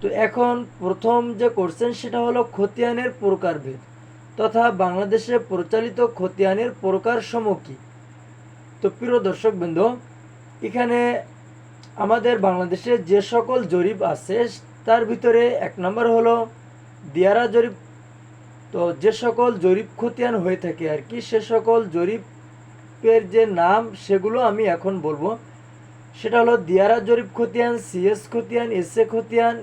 তো এখন প্রথম যে কোশ্চেন সেটা হলো খতিয়ানের প্রকারভেদ তথা বাংলাদেশে প্রচলিত খতিয়ানের প্রকারসমূহ কি। তো প্রিয় দর্শকবৃন্দ, এখানে আমাদের বাংলাদেশে যে সকল জরিপ আছে তার ভিতরে এক নম্বর হলো দিয়ারা জরিপ। তো যে সকল জরিপ খতিয়ান হয়ে থাকে আর কি, সে সকল জরিপের যে নাম সেগুলো আমি এখন বলবো। সেটা হলো দিয়ারা জরিপ খতিয়ান, সিএস খতিয়ান, এসএ খতিয়ান,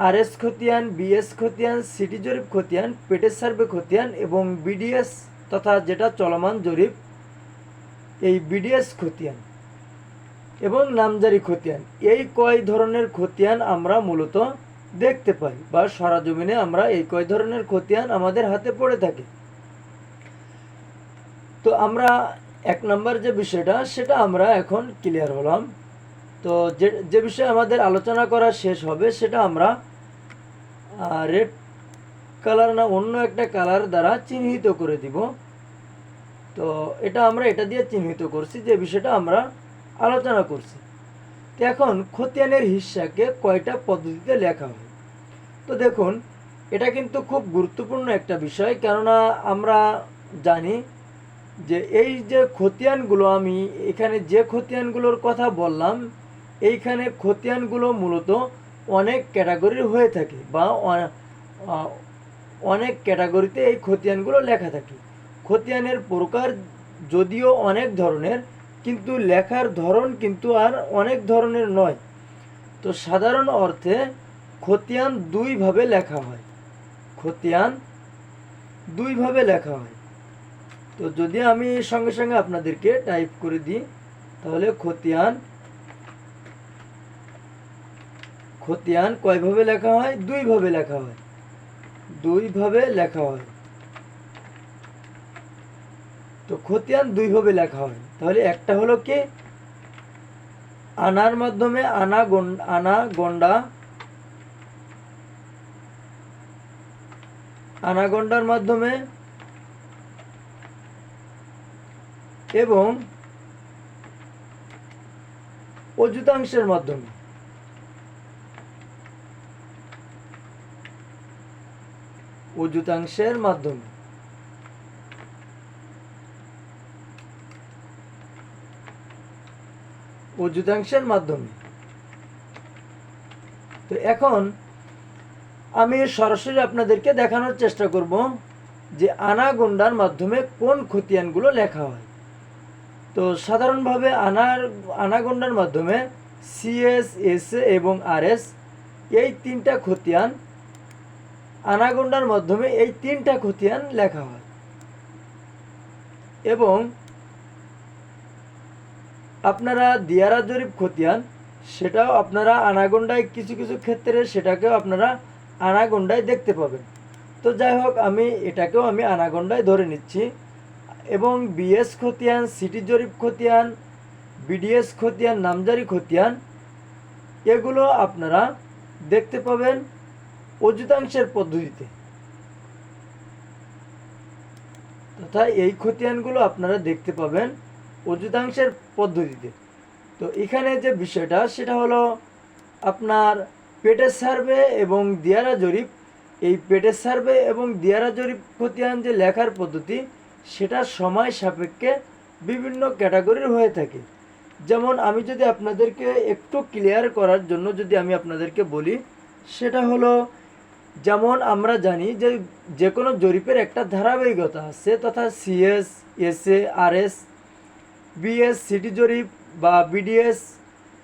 আরএস খতিয়ান, বিএস খতিয়ান, সিটি জরিপ খতিয়ান, পেটের সার্ভে খতিয়ান এবং বিডিএস তথা যেটা চলমান জরিপ এই বিডিএস খতিয়ান এবং নামজারি খতিয়ান। এই কয় ধরনের খতিয়ান আমরা মূলত দেখতে পাই বা সরজমিনে আমরা এই কয় ধরনের খতিয়ান আমাদের হাতে পড়ে থাকে। তো আমরা এক নম্বর যে বিষয়টা সেটা আমরা এখন ক্লিয়ার হলাম। তো যে বিষয়ে আমাদের আলোচনা করা শেষ হবে সেটা আমরা রেড কালার না অন্য একটা কালার দ্বারা চিহ্নিত করে দিব। তো এটা দিয়ে চিহ্নিত করছি যে বিষয়টা আমরা আলোচনা করছি। তো এখন খতিয়ানের হিস্সাকে কয়টা পদ্ধতিতে লেখা হয়। তো দেখুন, এটা কিন্তু খুব গুরুত্বপূর্ণ একটা বিষয়, কেননা আমরা জানি যে এই যে খতিয়ানগুলো আমি এখানে যে খতিয়ানগুলোর কথা বললাম, এইখানে খতিয়ানগুলো মূলত অনেক ক্যাটাগরির হয়ে থাকে বা অনেক ক্যাটাগরিতে এই খতিয়ানগুলো লেখা থাকে। খতিয়ানের প্রকার যদিও অনেক ধরনের, কিন্তু লেখার ধরন কিন্তু আর অনেক ধরনের নয়। তো সাধারণ অর্থে খতিয়ান দুইভাবে লেখা হয়। খতিয়ান দুইভাবে লেখা হয়। তো যদি আমি সঙ্গে সঙ্গে আপনাদেরকে টাইপ করে দিই, তাহলে খতিয়ান কয়ভাবে লেখা হয়? দুইভাবে লেখা হয়। দুইভাবে লেখা হয়। তো খতিয়ান দুইভাবে লেখা হয়। তাহলে একটা হলো কি আনার মাধ্যমে, আনা গন্ডার মাধ্যমে এবং অযুতাংশের মাধ্যমে। অযুতাংশের মাধ্যমে। অযুতাংশের মাধ্যমে। তো এখন আমি সরাসরি আপনাদেরকে দেখানোর চেষ্টা করব যে আনা গন্ডার মাধ্যমে কোন খতিয়ানগুলো লেখা হয়। তো সাধারণভাবে আনাগন্ডার মাধ্যমে সিএস, এসএ এবং আরএস এই তিনটা খতিয়ান, আনাগন্ডার মাধ্যমে এই তিনটা খতিয়ান লেখা হয়। এবং আপনারা দিয়ারা জরিপ খতিয়ান, সেটাও আপনারা আনাগন্ডায় কিছু কিছু ক্ষেত্রে সেটাকেও আপনারা আনাগন্ডায় দেখতে পাবেন। তো যাই হোক, এটাকেও আমি আনাগন্ডায় ধরে নিচ্ছি। এবং বিএস খতিয়ান, সিটি জরিপ খতিয়ান, বিডিএস খতিয়ান, নামজারি খতিয়ান, এগুলো আপনারা দেখতে পাবেন অযুতাংশের পদ্ধতিতে। তথা এই খতিয়ানগুলো আপনারা দেখতে পাবেন অযুতাংশের পদ্ধতিতে। তো এখানে যে বিষয়টা সেটা হলো আপনার পেটের সার্ভে এবং দিয়ারা জরিপ। এই পেটের সার্ভে এবং দিয়ারা জরিপ খতিয়ান যে লেখার পদ্ধতি, সেটা সময় সাপেক্ষে বিভিন্ন ক্যাটাগরির হয়ে থাকে। যেমন আমি যদি আপনাদেরকে একটু ক্লিয়ার করার জন্য যদি আমি আপনাদেরকে বলি, সেটা হলো যেমন আমরা জানি যে কোনো জরিপের একটা ধারাবাহিকতা আছে, তথা CS, SA, RS, BS, city জরিপ বা বিডিএস,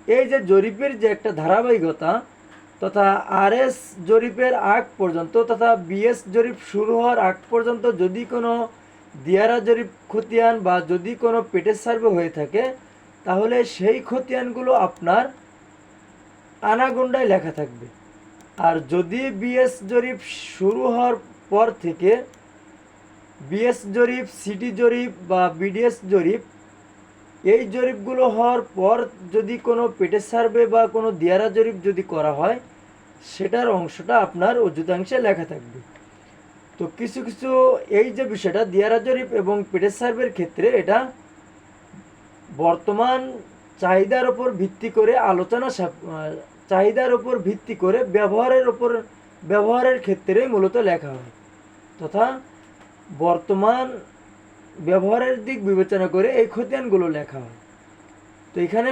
এই যে জরিপের যে একটা ধারাবাহিকতা, তথা আরএস জরিপের আগ পর্যন্ত তথা বিএস জরিপ শুরু হওয়ার আগ পর্যন্ত যদি কোনো দিয়ারা জরিপ খতিয়ান বা যদি কোনো পেটের সার্ভে হয়ে থাকে, তাহলে সেই খতিয়ানগুলো আপনার আনাগন্ডায় লেখা থাকবে। আর যদি বিএস জরিপ শুরু হওয়ার পর থেকে বিএস জরিপ, সিটি জরিপ বা বিডিএস জরিপ, এই জরিপগুলো হওয়ার পর যদি কোনো পেটের সার্ভে বা কোনো দিয়ারা জরিপ যদি করা হয়, সেটার অংশটা আপনার অযুতাংশে লেখা থাকবে। তো কিছু কিছু এই যে বিষয়টা দিয়ারা জরিপ এবং পেটের সার্ভের ক্ষেত্রে এটা বর্তমান চাহিদার ওপর ভিত্তি করে চাহিদার উপর ভিত্তি করে ব্যবহারের ক্ষেত্রেই মূলত লেখা হয়, তথা বর্তমান ব্যবহারের দিক বিবেচনা করে এই খতিয়ানগুলো লেখা হয়। তো এখানে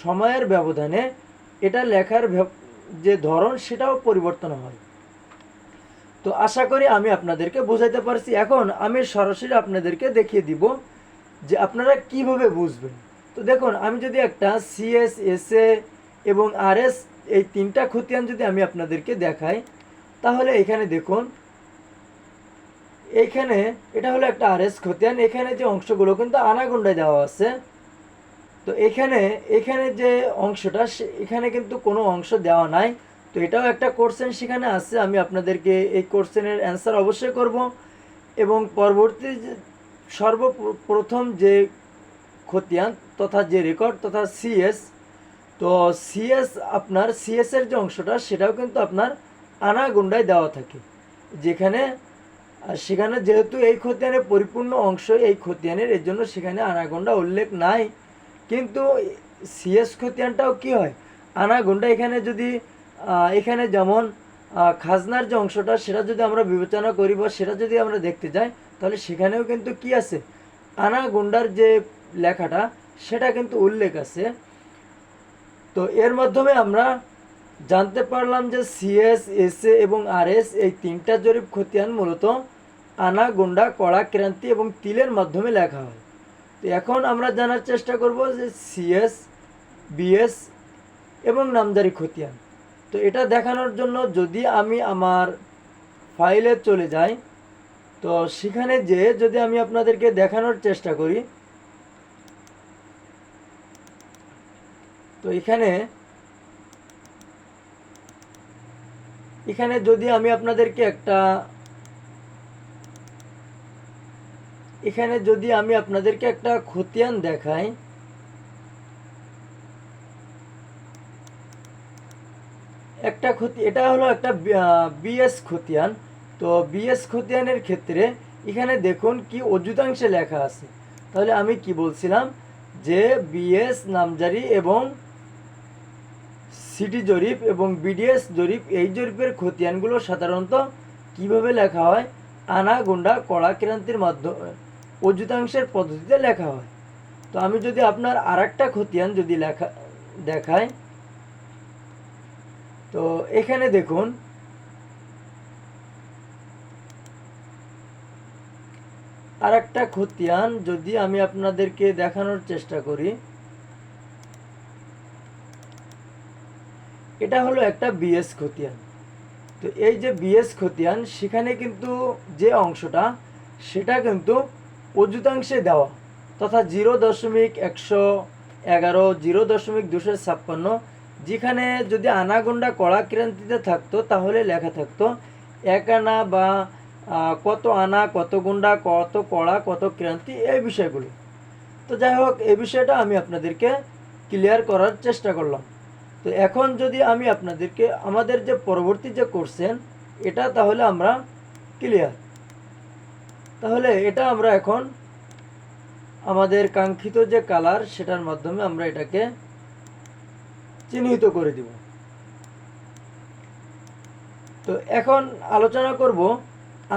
সময়ের ব্যবধানে এটা লেখার যে ধরন সেটাও পরিবর্তন হয়। তো আশা করি আমি আপনাদেরকে বোঝাইতে পারছি। এখন আমি সরাসরি আপনাদেরকে দেখিয়ে দিব যে আপনারা কিভাবে বুঝবেন। তো দেখুন, আমি যদি একটা সিএস, এসএ এবং আরএস এই তিনটা খতিয়ান যদি আমি আপনাদেরকে দেখাই, তাহলে এখানে দেখুন, এইখানে এটা হলো একটা আরএস খতিয়ান। এখানে যে অংশগুলো কিন্তু আনাগোন্ডায় দেওয়া আছে। তো এখানে যে অংশটা, এখানে কিন্তু কোনো অংশ দেওয়া নাই। তো এটাও একটা কোশ্চেন সেখানে আছে, আমি আপনাদেরকে এই কোশ্চেনের অ্যান্সার অবশ্যই করব। এবং পরবর্তী সর্বপ্রথম যে খতিয়ান তথা যে রেকর্ড তথা সিএস, তো সিএস এর যে অংশটা সেটাও কিন্তু আপনার আনাগোন্ডায় দেওয়া থাকে, সেখানে যেহেতু এই খতিয়ানের পরিপূর্ণ অংশ এই খতিয়ানের, এর জন্য সেখানে আনাগোন্ডা উল্লেখ নাই। কিন্তু সিএস খতিয়ানটাও কি হয়, আনাগোন্ডা। এখানে যেমন খাজনার যে অংশটা সেটা যদি আমরা বিবেচনা করি বা সেটা যদি আমরা দেখতে যাই, তাহলে সেখানেও কিন্তু কি আছে, আনাগোন্ডার যে লেখাটা সেটা কিন্তু উল্লেখ আছে। তো এর মাধ্যমে আমরা জানতে পারলাম যে সিএস, এসএ এবং আরএস এই তিনটা জরিপ খতিয়ান মূলত আনাগোন্ডা, কড়া ক্রান্তি এবং তিলের মাধ্যমে লেখা হয়। তো এখন আমরা জানার চেষ্টা করব যে সিএস, বিএস এবং নামজারি খতিয়ান। তো এটা দেখানোর জন্য যদি আমি আমার ফাইলে চলে যাই, তো সেখানে যদি আমি আপনাদেরকে দেখানোর চেষ্টা করি, তো এখানে যদি আমি আপনাদেরকে একটা খতিয়ান দেখাই, এটা হলো একটা বিএস খতিয়ান। তো বিএস খতিয়ানের ক্ষেত্রে এখানে দেখুন কি অযুতাংশে লেখা আছে। তাহলে আমি কি বলছিলাম যে বিএস নামজারি এবং সিটি জরিপ এবং বিডিএস জরিপ, এই জরিপের খতিয়ানগুলো সাধারণত কিভাবে লেখা হয়, আনাগোন্ডা, কড়া ক্রান্তির মাধ্যমে অযুতাংশের পদ্ধতিতে লেখা হয়। তো আমি যদি আপনার আরেকটা খতিয়ান যদি দেখাই, তো এখানে দেখুন আরেকটা খতিয়ান যদি আমি আপনাদেরকে দেখানোর চেষ্টা করি, এটা হলো একটা বিএস খতিয়ান। তো এই যে বিএস খতিয়ান, সেখানে কিন্তু যে অংশটা সেটা কিন্তু অযুতাংশে দেওয়া, তথা 0.111, 0.256, যেখানে যদি আনাগোন্ডা কড়া ক্রান্তিতে থাকতো তাহলে লেখা থাকতো 1 আনা বা কত আনা, কত গুন্ডা, কত কড়া, কত ক্রান্তি, এই বিষয়গুলো। তো যাই হোক, এই বিষয়টা আমি আপনাদেরকে ক্লিয়ার করার চেষ্টা করলাম। তো এখন যদি আমি আপনাদেরকে আমাদের যে পরবর্তী যে কোশ্চেন, এটা তাহলে আমরা ক্লিয়ার। তাহলে এটা আমরা এখন আমাদের কাঙ্ক্ষিত যে কালার সেটার মাধ্যমে আমরা এটাকে চিহ্নিত করে দিব। তো এখন আলোচনা করব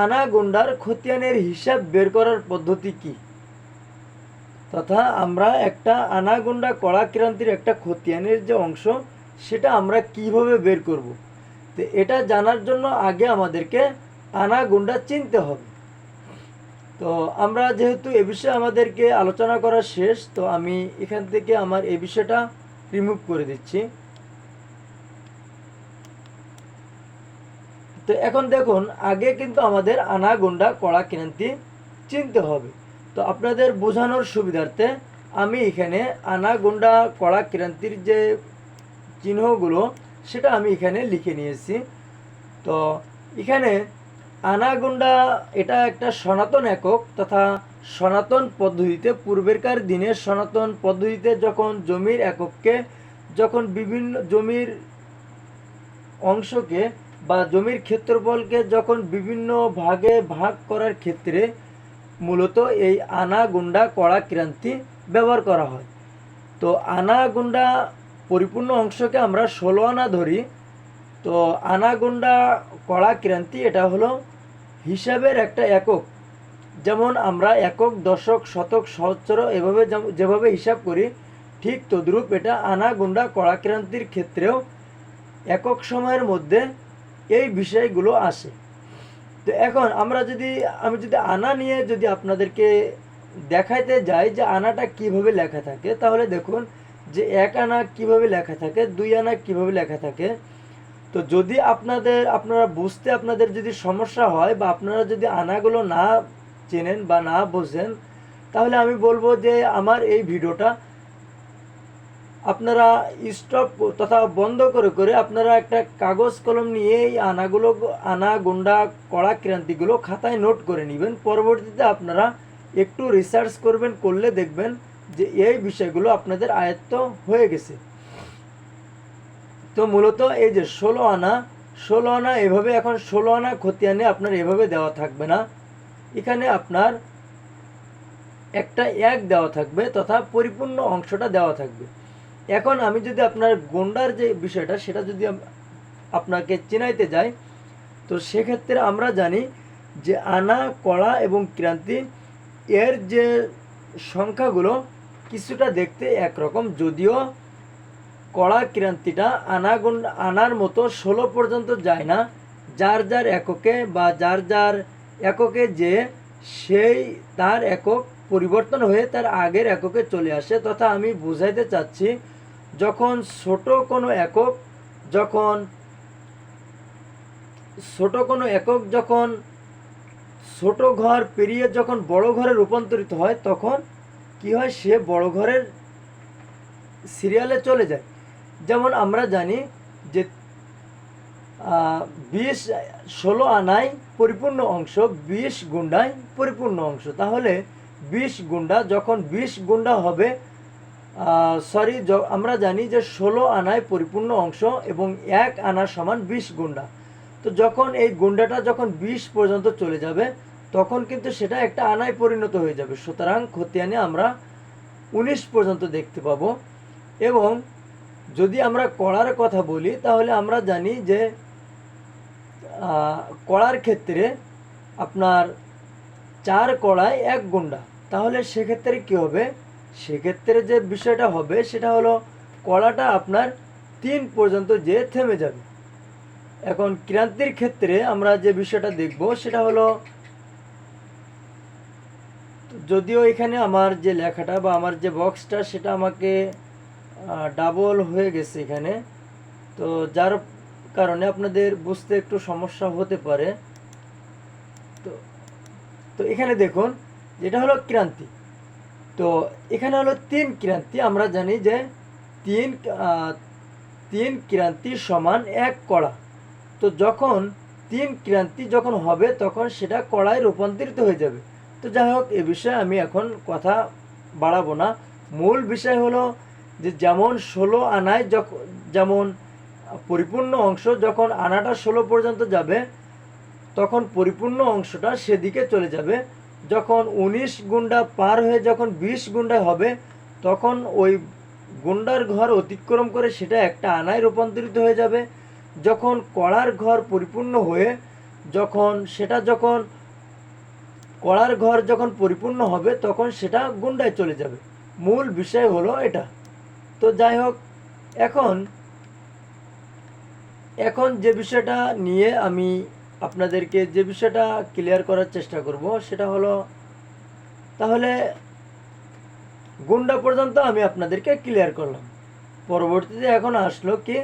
আনাগোন্ডার খতিয়ানের হিসাব বের করার পদ্ধতি কি, তথা আমরা একটা আনাগোন্ডা কড়া ক্রান্তির একটা খতিয়ানের যে অংশ সেটা আমরা কিভাবে বের করব। তো এটা জানার জন্য আগে আমাদেরকে আনাগোন্ডা চিনতে হবে। তো আমরা যেহেতু এ বিষয়ে আমাদেরকে আলোচনা করা শেষ, তো আমি এখান থেকে আমার এই বিষয়টা রিমুভ করে দিচ্ছি। তো এখন দেখুন, আগে কিন্তু আমাদের আনাগোন্ডা কড়া ক্রান্তি চিনতে হবে। তো আপনাদের বোঝানোর সুবিধার্থে আমি এখানে আনাগোন্ডা কড়া ক্রান্তির যে চিহ্নগুলো সেটা আমি এখানে লিখে নিয়েছি। তো এখানে আনাগোন্ডা এটা একটা সনাতন একক তথা সনাতন পদ্ধতিতে, পূর্বেরকার দিনের সনাতন পদ্ধতিতে যখন জমির একককে, যখন বিভিন্ন জমির অংশকে বা জমির ক্ষেত্রফলকে যখন বিভিন্ন ভাগে ভাগ করার ক্ষেত্রে মূলত এই আনাগোন্ডা কড়া ক্রান্তি ব্যবহার করা হয়। তো আনাগোন্ডা পরিপূর্ণ অংশকে আমরা 16 আনা ধরি, তো আনা গুন্ডা কড়া ক্রান্তি এটা হলো হিসাবের একটা একক। যেমন আমরা একক, দশক, শতক, সহস্র এভাবে যেভাবে হিসাব করি, ঠিক তদ্রূপ এটা আনা গুন্ডা কড়া ক্রান্তির ক্ষেত্রেও একক সময়ের মধ্যে এই বিষয়গুলো আসে। তো এখন আমি যদি আনা নিয়ে যদি আপনাদেরকে দেখাইতে যাই যে আনাটা কিভাবে লেখা থাকে, তাহলে দেখুন যে 1 আনা কিভাবে লেখা থাকে, 2 আনা কিভাবে লেখা থাকে। তো যদি আপনারা বুঝতে আপনাদের যদি সমস্যা হয় বা আপনারা যদি আনাগুলো না চেনেন বা না বোঝেন, তাহলে আমি বলবো যে আমার এই ভিডিওটা আপনারা স্টপ তথা বন্ধ করে আপনারা একটা কাগজ কলম নিয়ে এই আনা গুন্ডা কড়া ক্রান্তিগুলো খাতায় নোট করে নেবেন। পরবর্তীতে আপনারা একটু রিসার্চ করলে দেখবেন যে এই বিষয়গুলো আপনাদের আয়ত্ত হয়ে গেছে। তো মূলত এই যে 16 আনা এভাবে, এখন 16 আনা খতিয়ানে আপনার এভাবে দেওয়া থাকবে না, এখানে আপনার একটা 1 দেওয়া থাকবে তথা পরিপূর্ণ অংশটা দেওয়া থাকবে। এখন আমি যদি আপনার গুন্ডার যে বিষয়টা সেটা যদি আপনাকে চিনাইতে যাই, তো সেক্ষেত্রে আমরা জানি যে আনা, কড়া এবং ক্রান্তি এর যে সংখ্যাগুলো কিছুটা দেখতে একরকম, যদিও কড়া ক্রান্তিটা আনার মতো 16 পর্যন্ত যায় না। যার যার এককে বা যার যার এককে যে সেই তার একক পরিবর্তন হয়ে তার আগের এককে চলে আসে। তথা আমি বুঝাইতে চাচ্ছি, যখন ছোট কোনো একক যখন ছোট ঘর পেরিয়ে যখন বড় ঘরে রূপান্তরিত হয়, তখন কি হয়, সে বড় ঘরের সিরিয়ালে চলে যায়। যেমন আমরা জানি যে 16 আনায় পরিপূর্ণ অংশ, 20 গুন্ডায় পরিপূর্ণ অংশ। তাহলে 20 গুন্ডা যখন 20 গুন্ডা হবে, আমরা জানি যে 16 আনায় পরিপূর্ণ অংশ এবং 1 আনা সমান 20 গুন্ডা। তো যখন এই গুন্ডাটা যখন 20 পর্যন্ত চলে যাবে, তখন কিন্তু সেটা একটা আনায় পরিণত হয়ে যাবে। সুতরাং খতিয়ানে আমরা 19 পর্যন্ত দেখতে পাবো। এবং যদি আমরা কড়ার কথা বলি, তাহলে আমরা জানি যে কড়ার ক্ষেত্রে আপনার 4 কড়ায় 1 গুন্ডা। তাহলে সেক্ষেত্রে কি হবে, সেক্ষেত্রে যে বিষয়টা হবে সেটা হলো কড়াটা আপনার 3 পর্যন্ত যে থেমে যাবে। এখন ক্রান্তির ক্ষেত্রে আমরা যে বিষয়টা দেখব সেটা হলো, যদিও এখানে আমার যে লেখাটা বা আমার যে বক্সটা সেটা আমাকে ডাবল হয়ে গেছে এখানে, তো যার কারণে আপনাদের বুঝতে একটু সমস্যা হতে পারে। তো এখানে দেখুন যেটা হলো ক্রান্তি, তো এখানে হলো 3 ক্রান্তি। আমরা জানি যে 3 ক্রান্তি সমান 1 কড়া। তো যখন 3 ক্রান্তি যখন হবে, তখন সেটা কড়ায় রূপান্তরিত হয়ে যাবে। তো যাই হোক, এ বিষয়ে আমি এখন কথা বাড়াবো না। মূল বিষয় হলো যে যেমন 16 আনায় যেমন পরিপূর্ণ অংশ যখন আনাটা 16 পর্যন্ত যাবে, তখন পরিপূর্ণ অংশটা সেদিকে চলে যাবে। যখন 19 গুন্ডা পার হয়ে যখন 20 গুন্ডা হবে, তখন ওই গুন্ডার ঘর অতিক্রম করে সেটা একটা আনায় রূপান্তরিত হয়ে যাবে। যখন কড়ার ঘর পরিপূর্ণ হয়ে যখন কড়ার ঘর যখন পরিপূর্ণ হবে, তখন সেটা গুন্ডায় চলে যাবে। মূল বিষয় হলো এটা। তো যাই হোক, এখন যে বিষয়টা নিয়ে আমি আপনাদেরকে যে বিষয়টা ক্লিয়ার করার চেষ্টা করব সেটা হলো, তাহলে গুন্ডা পর্যন্ত আমি আপনাদেরকে ক্লিয়ার করলাম। পরবর্তীতে এখন আসলো কি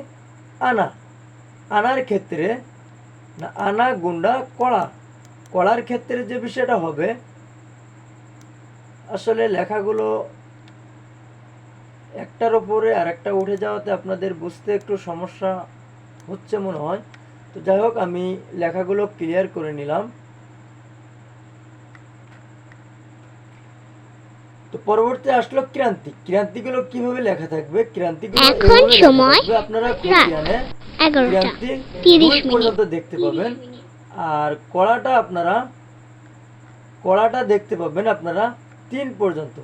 আনার ক্ষেত্রে, না আনা গুন্ডা কড়ার ক্ষেত্রে যে বিষয়টা হবে, আসলে লেখাগুলো একটার উপরে আর একটা উঠে যাওয়াতে আপনাদের বুঝতে একটু সমস্যা হচ্ছে মনে হয়। তো যাই হোক, আমি লেখাগুলো ক্লিয়ার করে নিলাম। তো পরবর্তী আসলো ক্রান্তিগুলো কিভাবে লেখা থাকবে, ক্রান্তিগুলো আপনারা খতিয়ানে ক্রান্তি 2 পর্যন্ত দেখতে পাবেন। আর কড়াটা দেখতে পাবেন আপনারা 3 পর্যন্ত।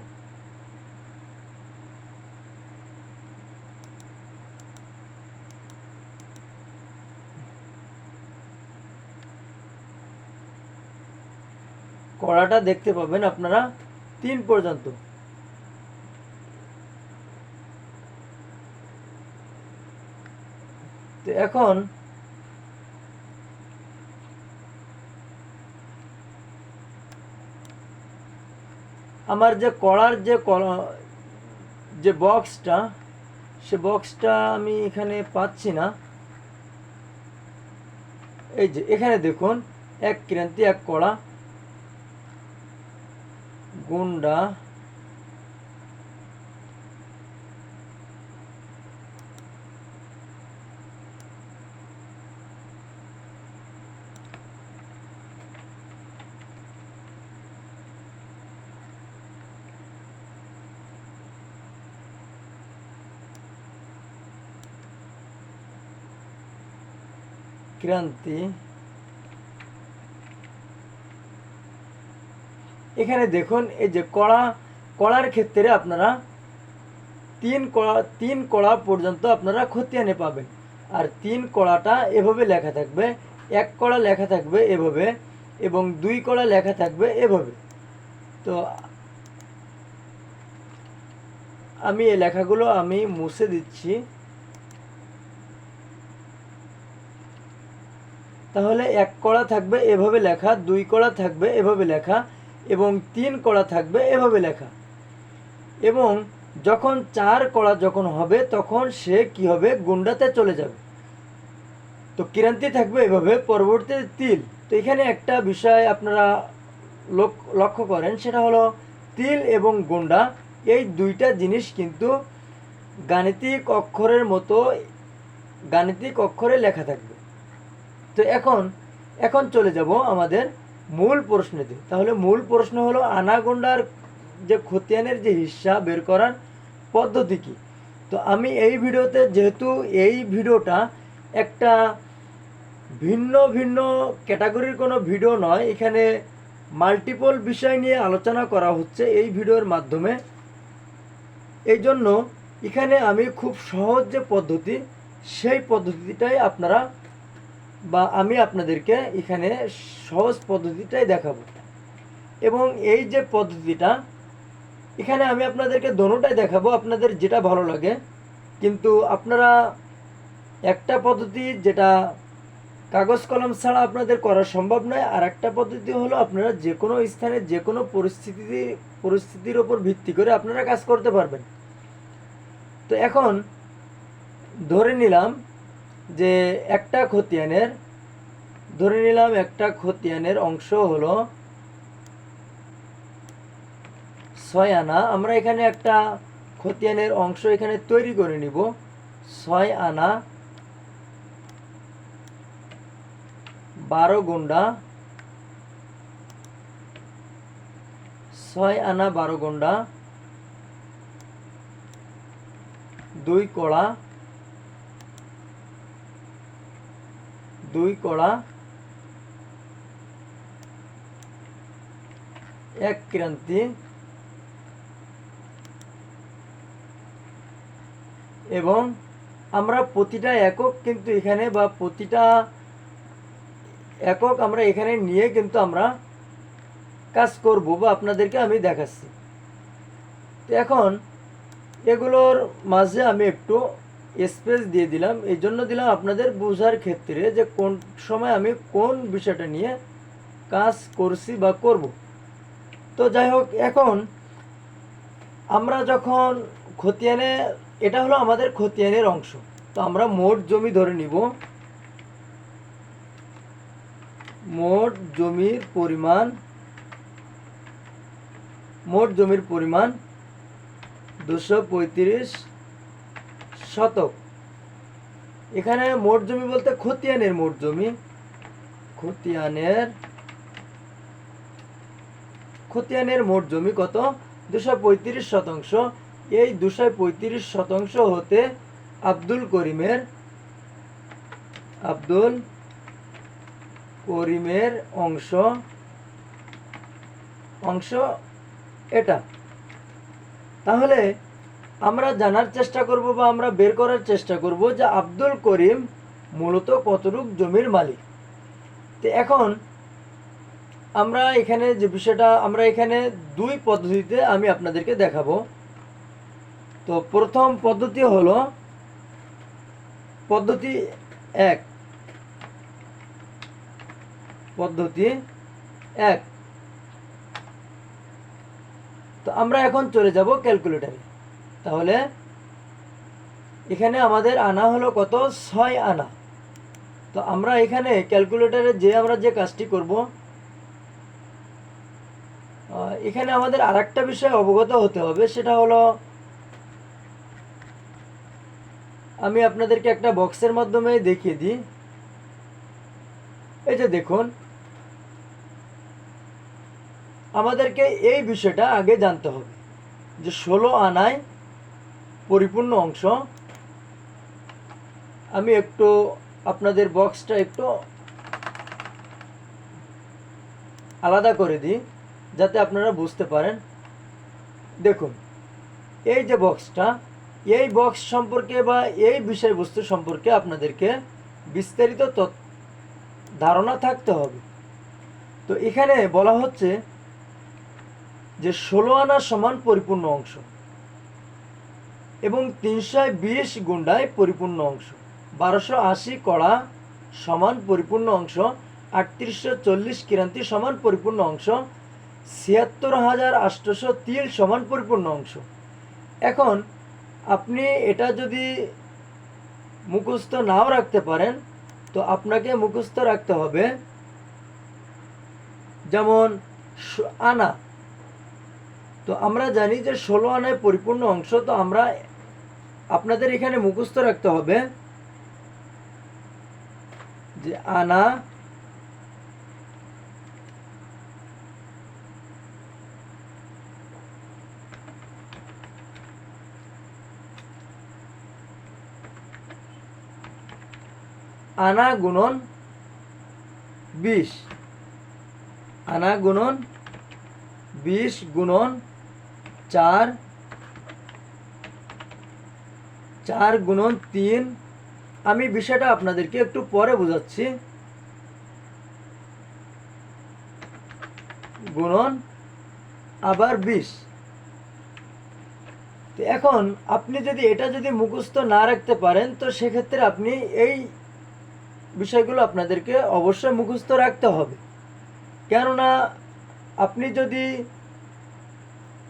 কড়াটা দেখতে পাবেন আপনারা 3 পর্যন্ত। তো এখন আমার যে কড়ার যে বক্সটা, সে বক্সটা আমি এখানে পাচ্ছি না। এই যে এখানে দেখুন, 1 ক্রান্তি 1 কড়া, গুন্ডা, ক্রান্তি, এখানে দেখুন এই যে কড়ার ক্ষেত্রে আপনারা 3 কড়া পর্যন্ত আপনারা খতিয়ানে পাবেন। আর 3 কড়াটা এভাবে লেখা থাকবে, 1 কড়া লেখা থাকবে এভাবে, এবং 2 কড়া লেখা থাকবে এভাবে। তো আমি এই লেখাগুলো আমি মুছে দিচ্ছি। তাহলে 1 কড়া থাকবে এভাবে লেখা, 2 কড়া থাকবে এভাবে লেখা, এবং 3 কড়া থাকবে এভাবে লেখা। এবং যখন 4 কড়া যখন হবে তখন সে কি হবে, গুন্ডাতে চলে যাবে। তো ক্রান্তি থাকবে এভাবে, পরবর্তীতে তিল। তো এখানে একটা বিষয় আপনারা লক্ষ্য করেন, সেটা হলো তিল এবং গুন্ডা এই দুইটা জিনিস কিন্তু গাণিতিক অক্ষরের মতো গাণিতিক অক্ষরে লেখা থাকবে। তো এখন চলে যাব আমাদের মূল প্রশ্নেতে। তাহলে মূল প্রশ্ন হলো আনা গুন্ডার যে খতিয়ানের যে হিসাব বের করার পদ্ধতি কি। তো আমি এই ভিডিওতে, যেহেতু এই ভিডিওটা একটা ভিন্ন ভিন্ন ক্যাটাগরির কোনো ভিডিও নয়, এখানে মাল্টিপল বিষয় নিয়ে আলোচনা করা হচ্ছে এই ভিডিওর মাধ্যমে, এই জন্য এখানে আমি খুব সহজ যে পদ্ধতি, সেই পদ্ধতিটাই আমি আপনাদেরকে এখানে সহজ পদ্ধতিটাই দেখাবো। এবং এই যে পদ্ধতিটা, এখানে আমি আপনাদেরকে দোনোটাই দেখাবো, আপনাদের যেটা ভালো লাগে। কিন্তু আপনারা একটা পদ্ধতি যেটা কাগজ কলম ছাড়া আপনাদের করা সম্ভব নয়, আর একটা পদ্ধতি হলো আপনারা যে কোনো স্থানে যে কোনো পরিস্থিতির ওপর ভিত্তি করে আপনারা কাজ করতে পারবেন। তো এখন ধরে নিলাম যে একটা খতিয়ানের অংশ হলো 6 আনা। আমরা এখানে একটা খতিয়ানের অংশ এখানে তৈরি করে নিব। 6 আনা 12 গুন্ডা, 6 আনা 12 গুন্ডা, 2 কড়া, 1 ক্রান্তি, এবং আমরা প্রতিটা একক কিন্তু এখানে, বা প্রতিটা একক আমরা এখানে নিয়ে কিন্তু আমরা কাজ করব, বা আপনাদেরকে আমি দেখাচ্ছি। তো এখন এগুলোর মাঝে আমি একটু স্পেস দিয়ে দিলাম, এই জন্য দিলাম আপনাদের বোঝার ক্ষেত্রে যে কোন সময় আমি কোন বিষয়টা নিয়ে কাজ করছি বা করব। তো যাই হোক, এখন আমরা যখন খতিয়ানে, এটা হলো আমাদের খতিয়ানের অংশ। তো আমরা মোট জমি ধরে নিব। মোট জমির পরিমাণ 235 শতক। এখানে মোট জমি বলতে খতিয়ানের মোট জমি কত, 235 শতাংশ। এই 235 শতাংশ হতে আব্দুল করিমের অংশ এটা। তাহলে আমরা জানার চেষ্টা করব, বা আমরা বের করার চেষ্টা করব যে আব্দুল করিম মূলত কতটুক জমির মালিক। তো এখন আমরা এখানে যে বিষয়টা আমরা এখানে দুই পদ্ধতিতে আমি আপনাদেরকে দেখাবো। তো প্রথম পদ্ধতি হলো পদ্ধতি এক। পদ্ধতি এক। তো আমরা এখন চলে যাব ক্যালকুলেটরে। তাহলে এখানে আমাদের আনা হলো কত? 6 আনা। তো আমরা এখানে ক্যালকুলেটরে আমরা যে কাজটি করব, এখানে আমাদের আরেকটা বিষয় অবগত হতে হবে, সেটা হলো আমি আপনাদেরকে একটা বক্সের মাধ্যমে দেখিয়ে দিই। এই যে দেখুন, আমাদেরকে এই বিষয়টা আগে জানতে হবে যে 16 আনায় পরিপূর্ণ অংশ। আমি একটু আপনাদের বক্সটা একটু আলাদা করে দিই যাতে আপনারা বুঝতে পারেন। দেখুন, এই যে বক্সটা, এই বক্স সম্পর্কে বা এই বিষয়বস্তু সম্পর্কে আপনাদেরকে বিস্তারিত ধারণা থাকতে হবে। তো এখানে বলা হচ্ছে যে 16 আনা সমান পরিপূর্ণ অংশ এবং 320 গুন্ডায় পরিপূর্ণ অংশ, 1280 কড়া সমান পরিপূর্ণ অংশ, 3840 ক্রান্তি সমান পরিপূর্ণ অংশ, 76,800 তিল সমান পরিপূর্ণ অংশ। এখন আপনি এটা যদি মুখস্থ নাও রাখতে পারেন, তো আপনাকে মুখস্থ রাখতে হবে যেমন আনা। তো আমরা জানি যে 16 আনায় পরিপূর্ণ অংশ। তো আমরা আপনাদের এখানে মুখস্থ রাখতে হবে যে আনা আনা গুণন 20, আনা গুণন 20 গুণন 4, 4 গুণন 3। আমি বিষয়টা আপনাদেরকে একটু পরে বোঝাচ্ছি। গুণন আবার 20। তো এখন আপনি যদি এটা মুখস্থ না রাখতে পারেন, তো সেক্ষেত্রে আপনি এই বিষয়গুলো আপনাদেরকে অবশ্যই মুখস্থ রাখতে হবে। কেননা আপনি যদি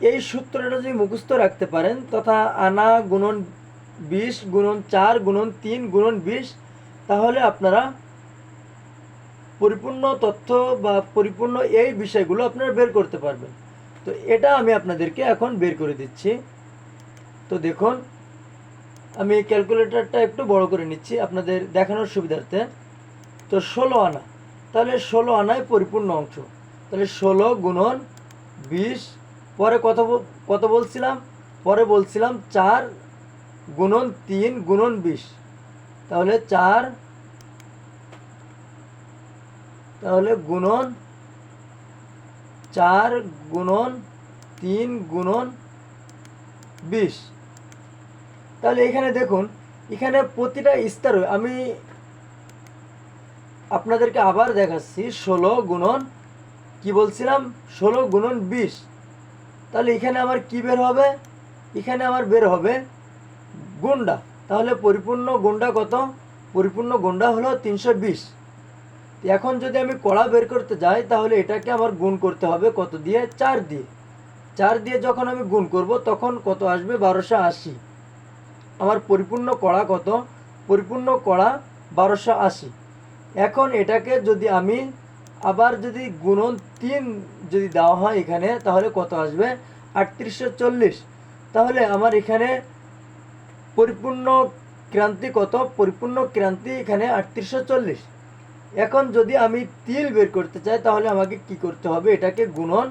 এই সূত্রটা মুখস্থ রাখতে পারেন, তথা আনা গুণন 20 গুণন 4 গুণন 3 গুণন 20, তাহলে আপনারা পরিপূর্ণ তথ্য বা পরিপূর্ণ এই বিষয়গুলো আপনারা বের করতে পারবেন। তো এটা আমি আপনাদেরকে এখন বের করে দিচ্ছি। তো দেখুন, আমি ক্যালকুলেটরটা একটু বড় করে নিচ্ছি আপনাদের দেখানোর সুবিধার্থে। তো 16 আনা, তাহলে 16 আনায় পরিপূর্ণ অংশ। তাহলে 16 গুণন 20, পরে কত বলছিলাম? পরে বলছিলাম 4 গুণন 3 গুণন 20। তাহলে 4, তাহলে গুণন 4 গুণন 3 গুণন 20। তাহলে এখানে দেখুন, এখানে প্রতিটা স্তর আমি আপনাদেরকে আবার দেখাচ্ছি। 16 গুণন কি বলছিলাম? 16 গুণন 20। তাহলে এখানে আমার কি বের হবে? এখানে আমার বের হবে গুন্ডা। তাহলে পরিপূর্ণ গুন্ডা কত? পরিপূর্ণ গুন্ডা হলো 320। এখন যদি আমি কড়া বের করতে যাই, তাহলে এটাকে আমার গুণ করতে হবে কত দিয়ে? 4 দিয়ে। 4 দিয়ে যখন আমি গুণ করব, তখন কত আসবে? 1280। আমার পরিপূর্ণ কড়া কত? পরিপূর্ণ কড়া 1280। এখন এটাকে যদি আমি আবার গুণন 3 দেওয়া হয় এখানে, তাহলে কত আসবে? 3840। তাহলে আমার এখানে পরিপূর্ণ ক্রান্তি কত? পরিপূর্ণ ক্রান্তি এখানে 3840। এখন যদি আমি তিল বের করতে চাই, তাহলে আমাকে কি করতে হবে? এটাকে গুণন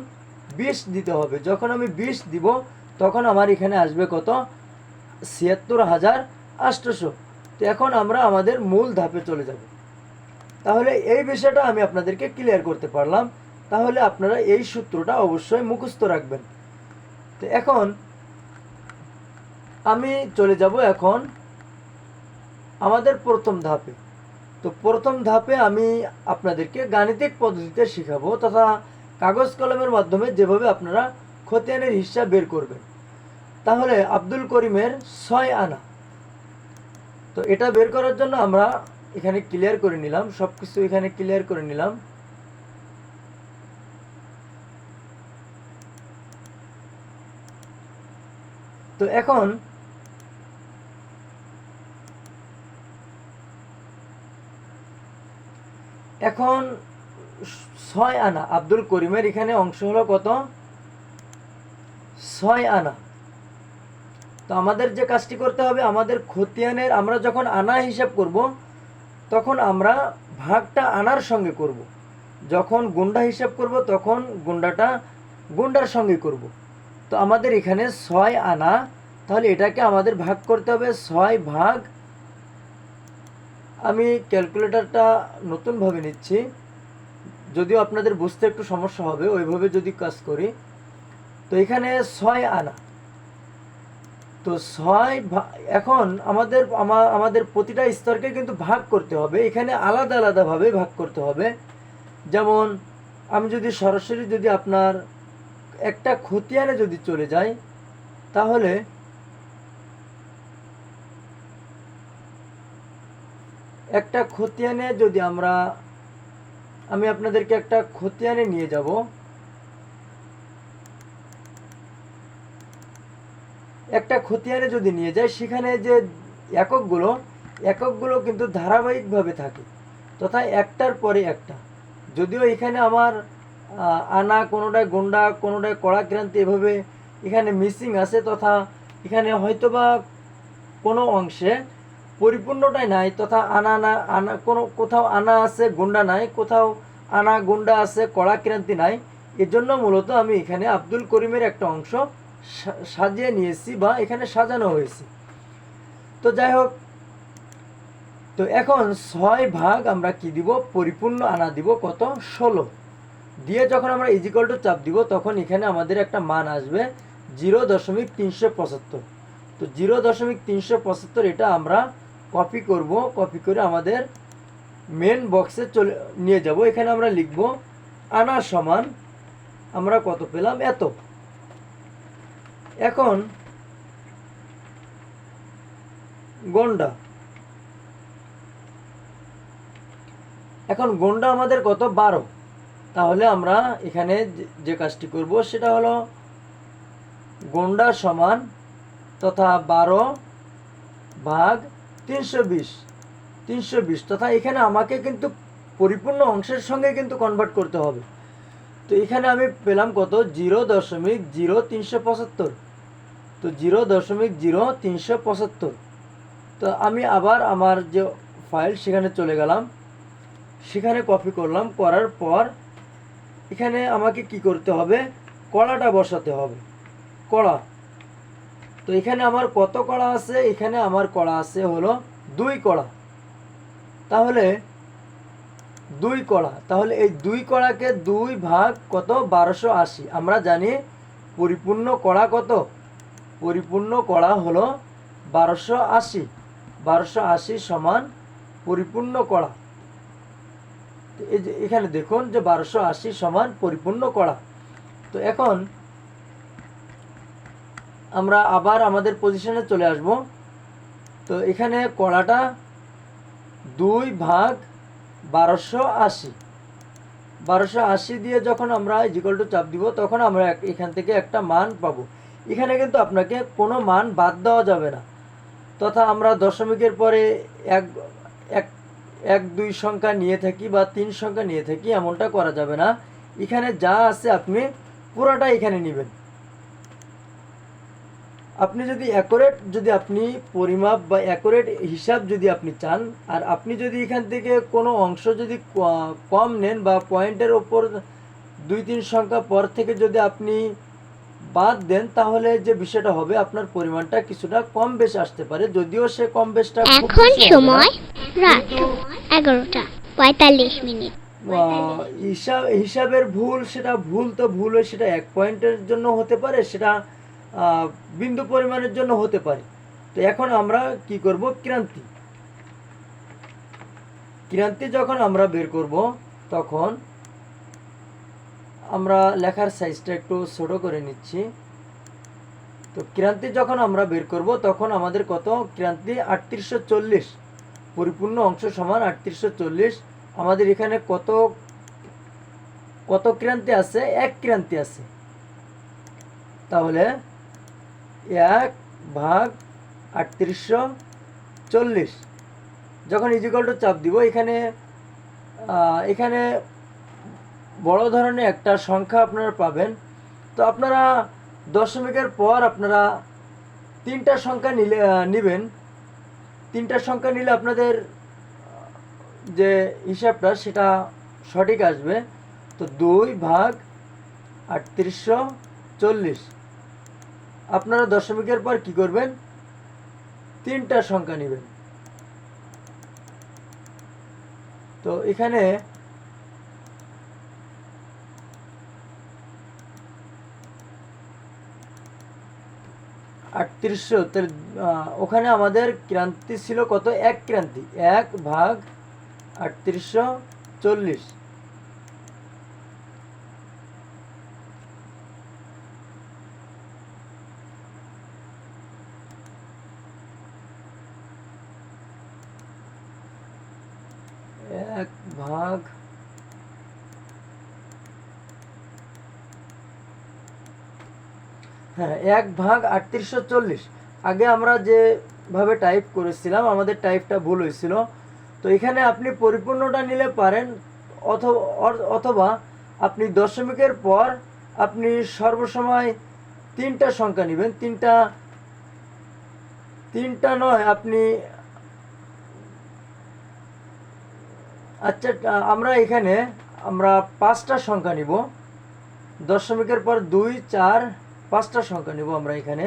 20 দিতে হবে। যখন আমি 20 দিব, তখন আমার এখানে আসবে কত? 76,800। তো এখন আমরা আমাদের মূল ধাপে চলে যাব। তাহলে এই বিষয়টা আমি আপনাদেরকে ক্লিয়ার করতে পারলাম। তাহলে আপনারা এই সূত্রটা অবশ্যই মুখস্থ রাখবেন। তো এখন আমি চলে যাব এখন আমাদের প্রথম ধাপে। তো প্রথম ধাপে আমি আপনাদেরকে গাণিতিক পদ্ধতিতে শেখাবো তথা কাগজ কলমের মাধ্যমে যেভাবে আপনারা খতিয়ানের হিসাব বের করবেন। তাহলে আব্দুল করিমের 6 আনা, তো এটা বের করার জন্য আমরা এখানে ক্লিয়ার করে নিলাম, সবকিছু এখানে ক্লিয়ার করে নিলাম। তো এখন এখন 6 আনা আব্দুল করিমের এখানে অংশ হলো কত? 6 আনা। তো আমাদের যে কাজটি করতে হবে, আমাদের খতিয়ানের আমরা যখন আনা হিসাব করব তখন আমরা ভাগটা আনার সঙ্গে করব, যখন গুন্ডা হিসাব করব তখন গুন্ডাটা গুন্ডার সঙ্গে করব। তো আমাদের এখানে 6 আনা, তাহলে এটাকে আমাদের ভাগ করতে হবে 6 ভাগ, আমি ক্যালকুলেটরটা নতুনভাবে নিচ্ছি, যদিও আপনাদের বুঝতে একটু সমস্যা হবে ওইভাবে যদি কাজ করি। তো এখানে 6 আনা, তো 6 এখন আমাদের প্রতিটা স্তরকে কিন্তু ভাগ করতে হবে, এখানে আলাদা আলাদাভাবে ভাগ করতে হবে। যেমন আমি যদি সরাসরি যদি আপনার একটা খতিয়ানে যদি চলে যাই, তাহলে একটা খতিয়ানে যদি আমি আপনাদেরকে একটা খতিয়ানে নিয়ে যাব। একটা খতিয়ানে যদি নিয়ে যাই, সেখানে যে এককগুলো কিন্তু ধারাবাহিকভাবে থাকে, তথা একটার পরে একটা। যদিও এখানে আমার আনা, কোনোটায় গুন্ডা, কোনোটায় কড়াক্রান্তি এভাবে এখানে মিসিং আছে, তথা এখানে হয়তোবা কোনো অংশে পরিপূর্ণটাই নাই, তথা কোথাও আনা আছে গুন্ডা নাই, কোথাও আনা গুন্ডা আছে কড়াক্রান্তি নাই। এর জন্য মূলত আমি এখানে আব্দুল করিমের একটা অংশ সাজিয়ে নিয়েছি বা এখানে সাজানো হয়েছে। তো যাই হোক, তো এখন 6 ভাগ আমরা কি দিব? পরিপূর্ণ আনা দিব কত? 16 দিয়ে যখন আমরা ইজিক্যাল টু চাপ দিব, তখন এখানে আমাদের একটা মান আসবে 0.375। তো 0.375 এটা আমরা কপি করব, কপি করে আমাদের মেন বক্সে নিয়ে যাব। এখানে আমরা লিখব আনা সমান আমরা কত পেলাম? এত। এখন গন্ডা, আমাদের কত? 12। তাহলে আমরা এখানে যে কাজটি করব সেটা হলো গন্ডা সমান তথা 12 ভাগ 320, তথা এখানে আমাকে কিন্তু পরিপূর্ণ অংশের সঙ্গে কিন্তু কনভার্ট করতে হবে। তো এখানে আমি পেলাম কত? 0.0375। তো 0.0375। তো আমি আবার আমার যে ফাইল সেখানে চলে গেলাম, সেখানে কপি করলাম, করার পর এখানে আমাকে কি করতে হবে? কড়াটা বসাতে হবে, কড়া। তো এখানে আমার কত কড়া আছে? এখানে আমার কড়া আছে হলো 2 কড়া। তাহলে 2 কড়া, তাহলে এই 2 কড়াকে 2 ভাগ কত? 1280। আমরা জানি পরিপূর্ণ কড়া কত? পরিপূর্ণ কড়া হলো 1280। 1280 সমান পরিপূর্ণ কড়া। এই যে এখানে দেখুন যে 1280 সমান পরিপূর্ণ কড়া। তো এখন আমরা আবার আমাদের পজিশনে চলে আসব। তো এখানে কড়াটা 2 ভাগ 1280 দিয়ে যখন আমরা ইকুয়াল টু চাপ দিব, তখন আমরা এখান থেকে একটা মান পাবো। এখানে কিন্তু আপনাকে কোনো মান বাদ দেওয়া যাবে না, তথা আমরা দশমিকের পরে 1-2 সংখ্যা নিয়ে থাকি বা 3 সংখ্যা নিয়ে থাকি, এমনটা করা যাবে না। এখানে যা আছে আপনি পুরোটা এখানে নেবেন। আপনি যদি অ্যাকুরেট, যদি আপনি পরিমাপ বা অ্যাকুরেট হিসাব যদি আপনি চান, আর আপনি যদি এখান থেকে কোনো অংশ যদি কম নেন বা পয়েন্টের ওপর 2-3 সংখ্যা পর থেকে যদি আপনি বাদ দেন, তাহলে যে বিষয়টা হবে আপনার পরিমাণটা কিছুটা কম বেশ আসতে পারে, যদিও সে কম বেশটা এখন সময় রাত 11:45। হিসাবের ভুল, সেটা ভুল তো ভুল, সেটা 1 পয়েন্টের জন্য হতে পারে, সেটা বিন্দু পরিমাণের জন্য হতে পারে। তো এখন আমরা কি করব? ক্রান্তি। ক্রান্তি যখন আমরা বের করব তখন আমরা লেখার সাইজটা একটু ছোট করে নিচ্ছি। তো ক্রান্তি যখন আমরা বের করব তখন আমাদের কত, ক্রান্তি 3840, পরিপূর্ণ অংশ সমান 3840। আমাদের এখানে কত কত ক্রান্তি আছে, এক ক্রান্তি আছে, তাহলে 1/3840 যখন ইজিক্যাল টু চাপ দিব, এখানে এখানে বড় ধরনের একটা সংখ্যা আপনারা পাবেন। তো আপনারা দশমিকের পর আপনারা তিনটা সংখ্যা নেবেন। তিনটা সংখ্যা নিলে আপনাদের যে হিসাবটা সেটা সঠিক আসবে। তো 2/3840 আপনারা দশমিকের পর কি করবেন, তিনটা সংখ্যা নেবেন। তো এখানে আটত্রিশশো, তাহলে ওখানে আমাদের ক্রান্তি ছিল কত, এক ক্রান্তি, 1/3840। এক ভাগ হ্যাঁ 1/3840। আগে আমরা যেভাবে টাইপ করেছিলাম আমাদের টাইপটা ভুল হয়েছিল। তো এখানে আপনি পরিপূর্ণটা নিলে পারেন, অথবা আপনি দশমিকের পর আপনি সর্বসময় তিনটা সংখ্যা নেবেন। তিনটা নয়, আপনি আচ্ছা আমরা এখানে পাঁচটা সংখ্যা নিব। দশমিকের পর 2, 4, 5টা সংখ্যা নিব আমরা এখানে।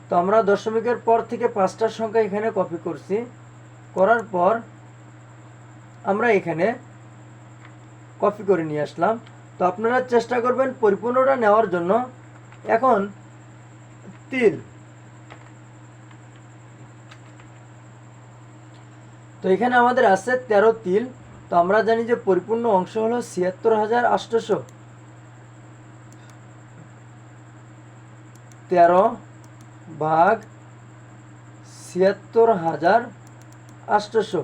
তো আমরা দশমিকের পর থেকে 5টা সংখ্যা এখানে কপি করছি, করার পর আমরা এখানে কপি করে নিয়ে আসলাম। তো আপনারা চেষ্টা করবেন পরিপূর্ণটা নেওয়ার জন্য। এখন তিল, তো এখানে আমাদের আছে 13 তিল। তো আমরা জানি যে পরিপূর্ণ অংশ হলো 76800। 13/76800,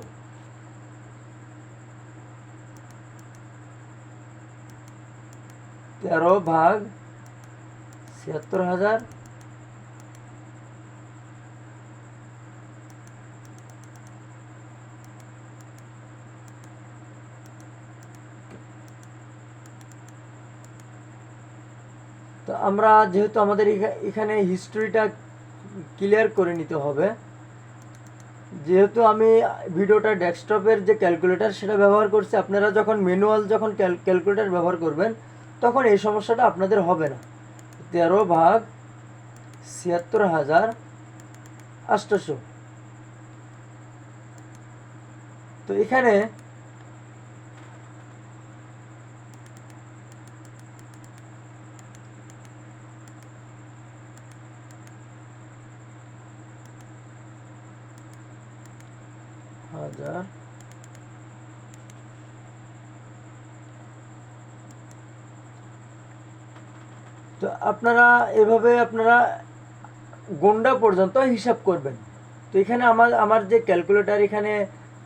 13/77000। তো আমরা যেহেতু আমাদের এখানে হিস্ট্রিটা ক্লিয়ার করে নিতে হবে, যেহেতু আমি ভিডিওটা ডেস্কটপের যে ক্যালকুলেটর সেটা ব্যবহার করছি, আপনারা যখন ম্যানুয়াল যখন ক্যালকুলেটর ব্যবহার করবেন তখন এই সমস্যাটা আপনাদের হবে না। 13/77000। তো এখানে হাজার, তো আপনারা এভাবে আপনারা গোন্ডা পর্যন্ত হিসাব করবেন। তো এখানে আমার যে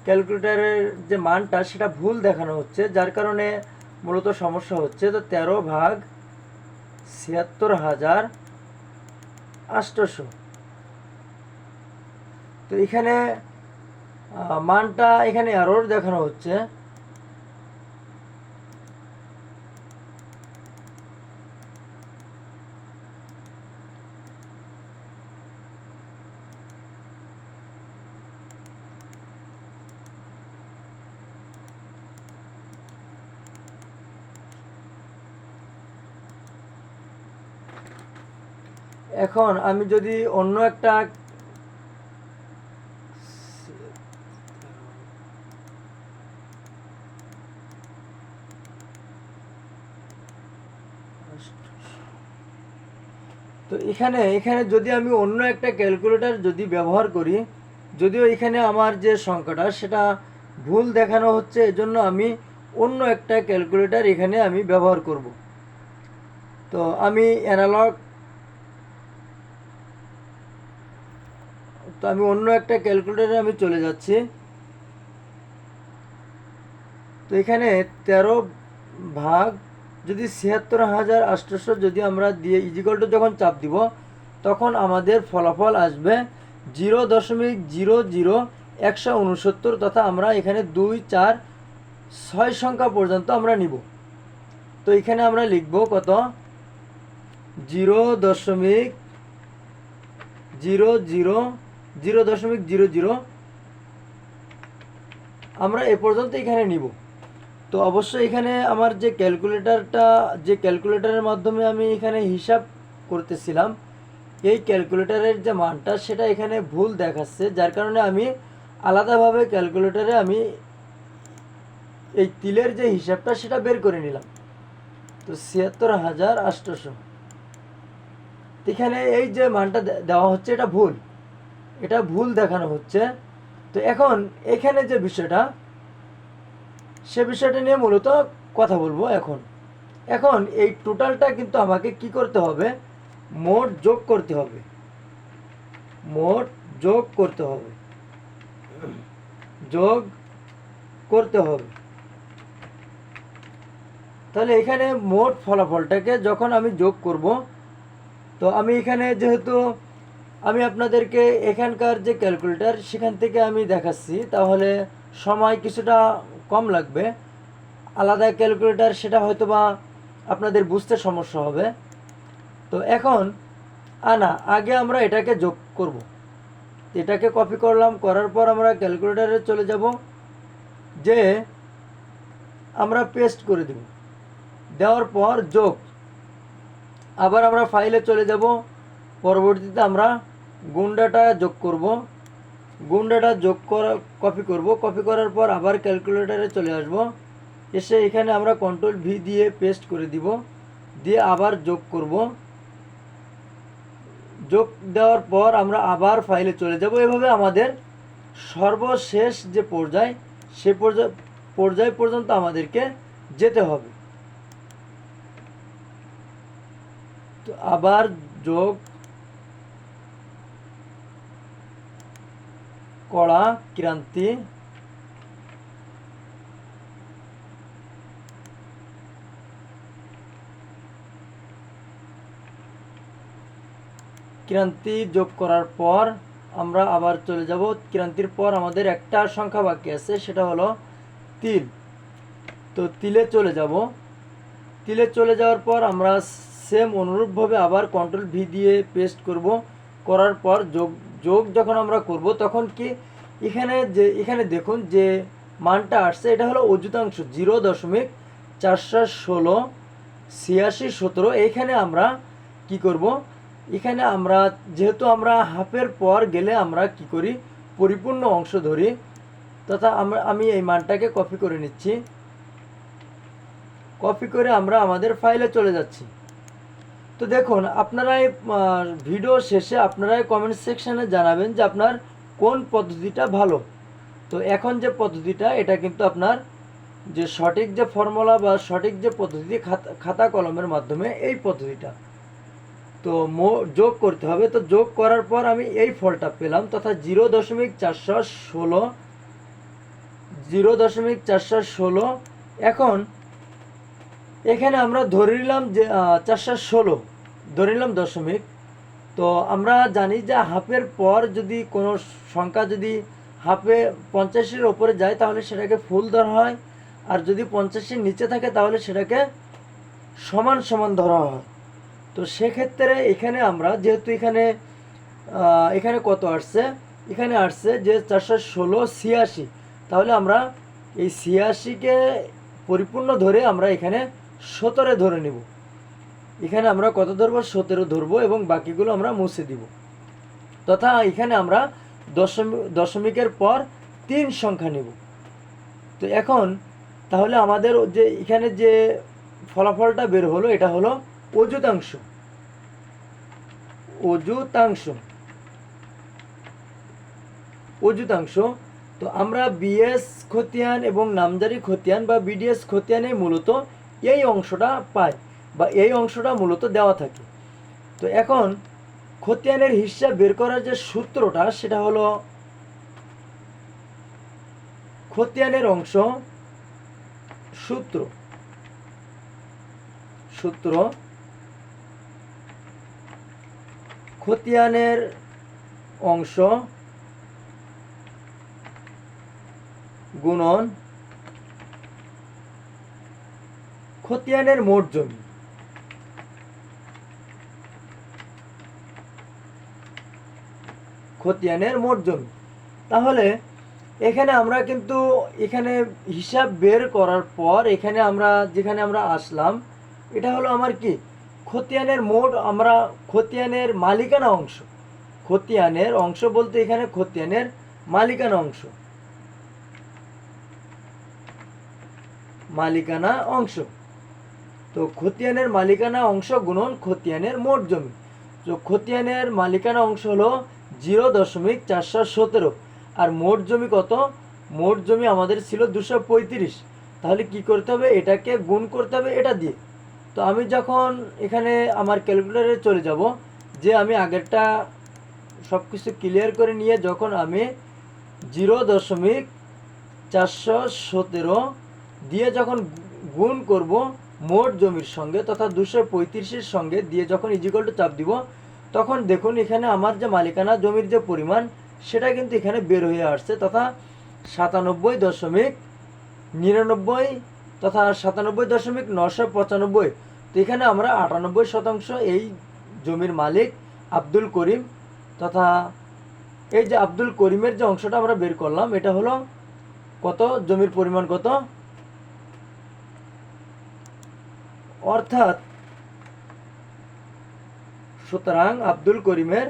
ক্যালকুলেটারের যে মানটা সেটা ভুল দেখানো হচ্ছে, যার কারণে মূলত সমস্যা হচ্ছে। তো 13/77000। তো এখানে মানটা এখানে এরর দেখানো হচ্ছে। এখন আমি যদি অন্য একটা তো এখানে যদি আমি অন্য একটা ক্যালকুলেটর যদি ব্যবহার করি, যদিও এখানে আমার যে সংখ্যাটা সেটা ভুল দেখানো হচ্ছে, এজন্য আমি অন্য একটা ক্যালকুলেটর এখানে আমি ব্যবহার করব। তো আমি অন্য একটা ক্যালকুলেটরে আমি চলে যাচ্ছি। তো এখানে 13 ভাগ যদি ৭৬,৮০০ যদি আমরা দিয়ে ইজিকল টু যখন চাপ দিব, তখন আমাদের ফলাফল আসবে 0.00 তথা আমরা এখানে 2, 4, 6 সংখ্যা পর্যন্ত আমরা নিব। তো এখানে আমরা লিখব কত, 0.00 আমরা এ পর্যন্ত এখানে নিব। তো অবশ্যই এখানে আমার যে ক্যালকুলেটরের মাধ্যমে আমি এখানে হিসাব করতেছিলাম, এই ক্যালকুলেটরের যে মানটা সেটা এখানে ভুল দেখাচ্ছে, যার কারণে আমি আলাদাভাবে ক্যালকুলেটরে আমি এই তিলের যে হিসাবটা সেটা বের করে নিলাম। তো ৭৬,৮০০ এখানে এই যে মানটা দেওয়া হচ্ছে এটা ভুল দেখানো হচ্ছে। তো এখন এখানে যে বিষয়টা, সে বিষয়টা নিয়ে মূলত কথা বলবো। এখন এই টোটালটা কিন্তু আমাকে কি করতে হবে, মোট যোগ করতে হবে। তাহলে এখানে মোট ফলাফলটাকে যখন আমি যোগ করব, তো আমি এখানে যেহেতু আমি আপনাদেরকে এখানকার যে ক্যালকুলেটর সেখান থেকে আমি দেখাচ্ছি, তাহলে সময় কিছুটা কম লাগবে। আলাদা ক্যালকুলেটর সেটা হয়তো বা আপনাদের বুঝতে সমস্যা হবে। তো এখন আগে আমরা এটাকে যোগ করব। এটাকে কপি করলাম, করার পর আমরা ক্যালকুলেটরে চলে যাব, যে আমরা পেস্ট করে দেব, দেওয়ার পর যোগ, আবার আমরা ফাইলে চলে যাব, পরবর্তীতে আমরা গুণডাটা যোগ করব, গুণডাটা কপি করার পর আবার ক্যালকুলেটরে চলে আসব, এসে এখানে আমরা কন্ট্রোল ভি দিয়ে পেস্ট করে দিব, দিয়ে আবার যোগ করব, যোগ দেওয়ার পর আমরা আবার ফাইলে চলে যাব। এভাবে আমাদের সর্বশেষ যে পর্যায়, সে পর্যায় পর্যন্ত আমাদেরকে যেতে হবে। তো আবার যোগ কড়া ক্রান্তি, ক্রান্তি যোগ করার পর আমরা আবার চলে যাব। ক্রান্তির পর আমাদের একটা সংখ্যা বাকি আছে, সেটা হলো তিল। তো তিলে চলে যাব। তিলে চলে যাওয়ার পর আমরা সেম অনুরূপভাবে আবার কন্ট্রোল ভি দিয়ে পেস্ট করব, করার পর যোগ যখন আমরা করব, তখন কি এখানে দেখুন যে মানটা আসছে, এটা হলো অযুতাংশ 0.4168617। এইখানে আমরা কি করব, এখানে আমরা যেহেতু আমরা হাফের পর গেলে আমরা কি করি, পরিপূর্ণ অংশ ধরি, তথা আমি এই মানটাকে কপি করে নিচ্ছি। কপি করে আমরা আমাদের ফাইলে চলে যাচ্ছি। তো দেখুন, আপনারা এই ভিডিও শেষে আপনারা কমেন্ট সেকশানে জানাবেন যে আপনার কোন পদ্ধতিটা ভালো। তো এখন যে পদ্ধতিটা, এটা কিন্তু আপনার যে সঠিক যে ফর্মুলা বা সঠিক যে পদ্ধতি, খাতা কলমের মাধ্যমে এই পদ্ধতিটা। তো যোগ করতে হবে। তো যোগ করার পর আমি এই ফলটা পেলাম, তথা 0.416। এখন এখানে আমরা ধরে নিলাম যে 416 ধরে নিলাম দশমিক। তো আমরা জানি যে হাফের পর যদি কোনো সংখ্যা যদি হাফে 50-এর ওপরে যায়, তাহলে সেটাকে ফুল ধরা হয়, আর যদি 50-এর নিচে থাকে তাহলে সেটাকে সমান সমান ধরা হয়। তো সেক্ষেত্রে এখানে আমরা যেহেতু এখানে কত আসছে, এখানে আসছে যে 416 তাহলে আমরা এই 86কে পরিপূর্ণ ধরে আমরা এখানে 17 ধরে নেব। এখানে আমরা কত ধরবো, 17 ধরবো, এবং বাকিগুলো আমরা মুছে দিব। তথা এখানে আমরা দশমিকের পর 3 সংখ্যা নেব। তো এখন তাহলে আমাদের যে এখানে যে ফলাফলটা বের হলো, এটা হলো অযুতাংশ। তো আমরা বিএস খতিয়ান এবং নামজারি খতিয়ান বা বিডিএস খতিয়ানে মূলত এই অংশটা পাই বা এই অংশটা মূলত দেওয়া থাকে। তো এখন খতিয়ানের হিসাব বের করার যে সূত্রটা সেটা হলো খতিয়ানের অংশ সূত্র খতিয়ানের অংশ গুণন খতিয়ানের মোট জমি। খতিয়ানের মোট জমি। তাহলে এখানে আমরা কিন্তু এখানে হিসাব বের করার পর এখানে আমরা যেখানে আমরা আসলাম এটা হলো আমার কি খতিয়ানের মোট, আমরা খতিয়ানের মালিকানা অংশ, খতিয়ানের অংশ বলতে এখানে খতিয়ানের মালিকানা অংশ, মালিকানা অংশ। তো খতিয়ানের মালিকানা অংশ গুণন খতিয়ানের মোট জমি। তো খতিয়ানের মালিকানা অংশ হলো 0.417 আর মোট জমি কত? মোট জমি আমাদের ছিল 235। তাহলে কি করতে হবে? এটাকে গুণ করতে হবে এটা দিয়ে। তো আমি যখন এখানে আমার ক্যালকুলেটরে চলে যাব, যে আমি আগেরটা সব কিছু ক্লিয়ার করে নিয়ে যখন আমি 0.417 দিয়ে যখন গুণ করব মোট জমির সঙ্গে তথা 235-এর সঙ্গে দিয়ে যখন ইজিক্যাল টু চাপ দিব, তখন দেখুন এখানে আমার যে মালিকানা জমির যে পরিমাণ সেটা কিন্তু এখানে বের হয়ে আসছে, তথা 97.99 তথা 97.995। তো এখানে আমরা 98% এই জমির মালিক আব্দুল করিম, তথা এই যে আব্দুল করিমের যে অংশটা আমরা বের করলাম এটা হলো কত? জমির পরিমাণ কত? অর্থাৎ সুতরাং আব্দুল করিমের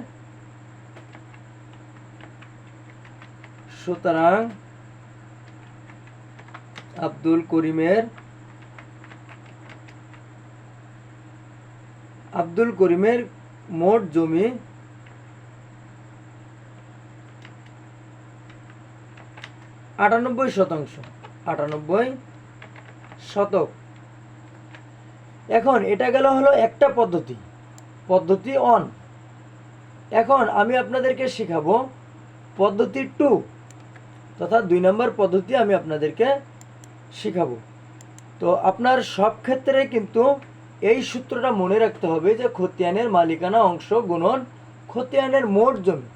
মোট জমি 98%। এখন এটা গেল হলো একটা পদ্ধতি 1। এখন আমি আপনাদেরকে শেখাবো পদ্ধতি 2 তথা 2 নম্বর পদ্ধতি আমি আপনাদেরকে শেখাবো। তো আপনার সব ক্ষেত্রে কিন্তু এই সূত্রটা মনে রাখতে হবে যে খতিয়ানের মালিকানা অংশ গুণন খতিয়ানের মোট জমি।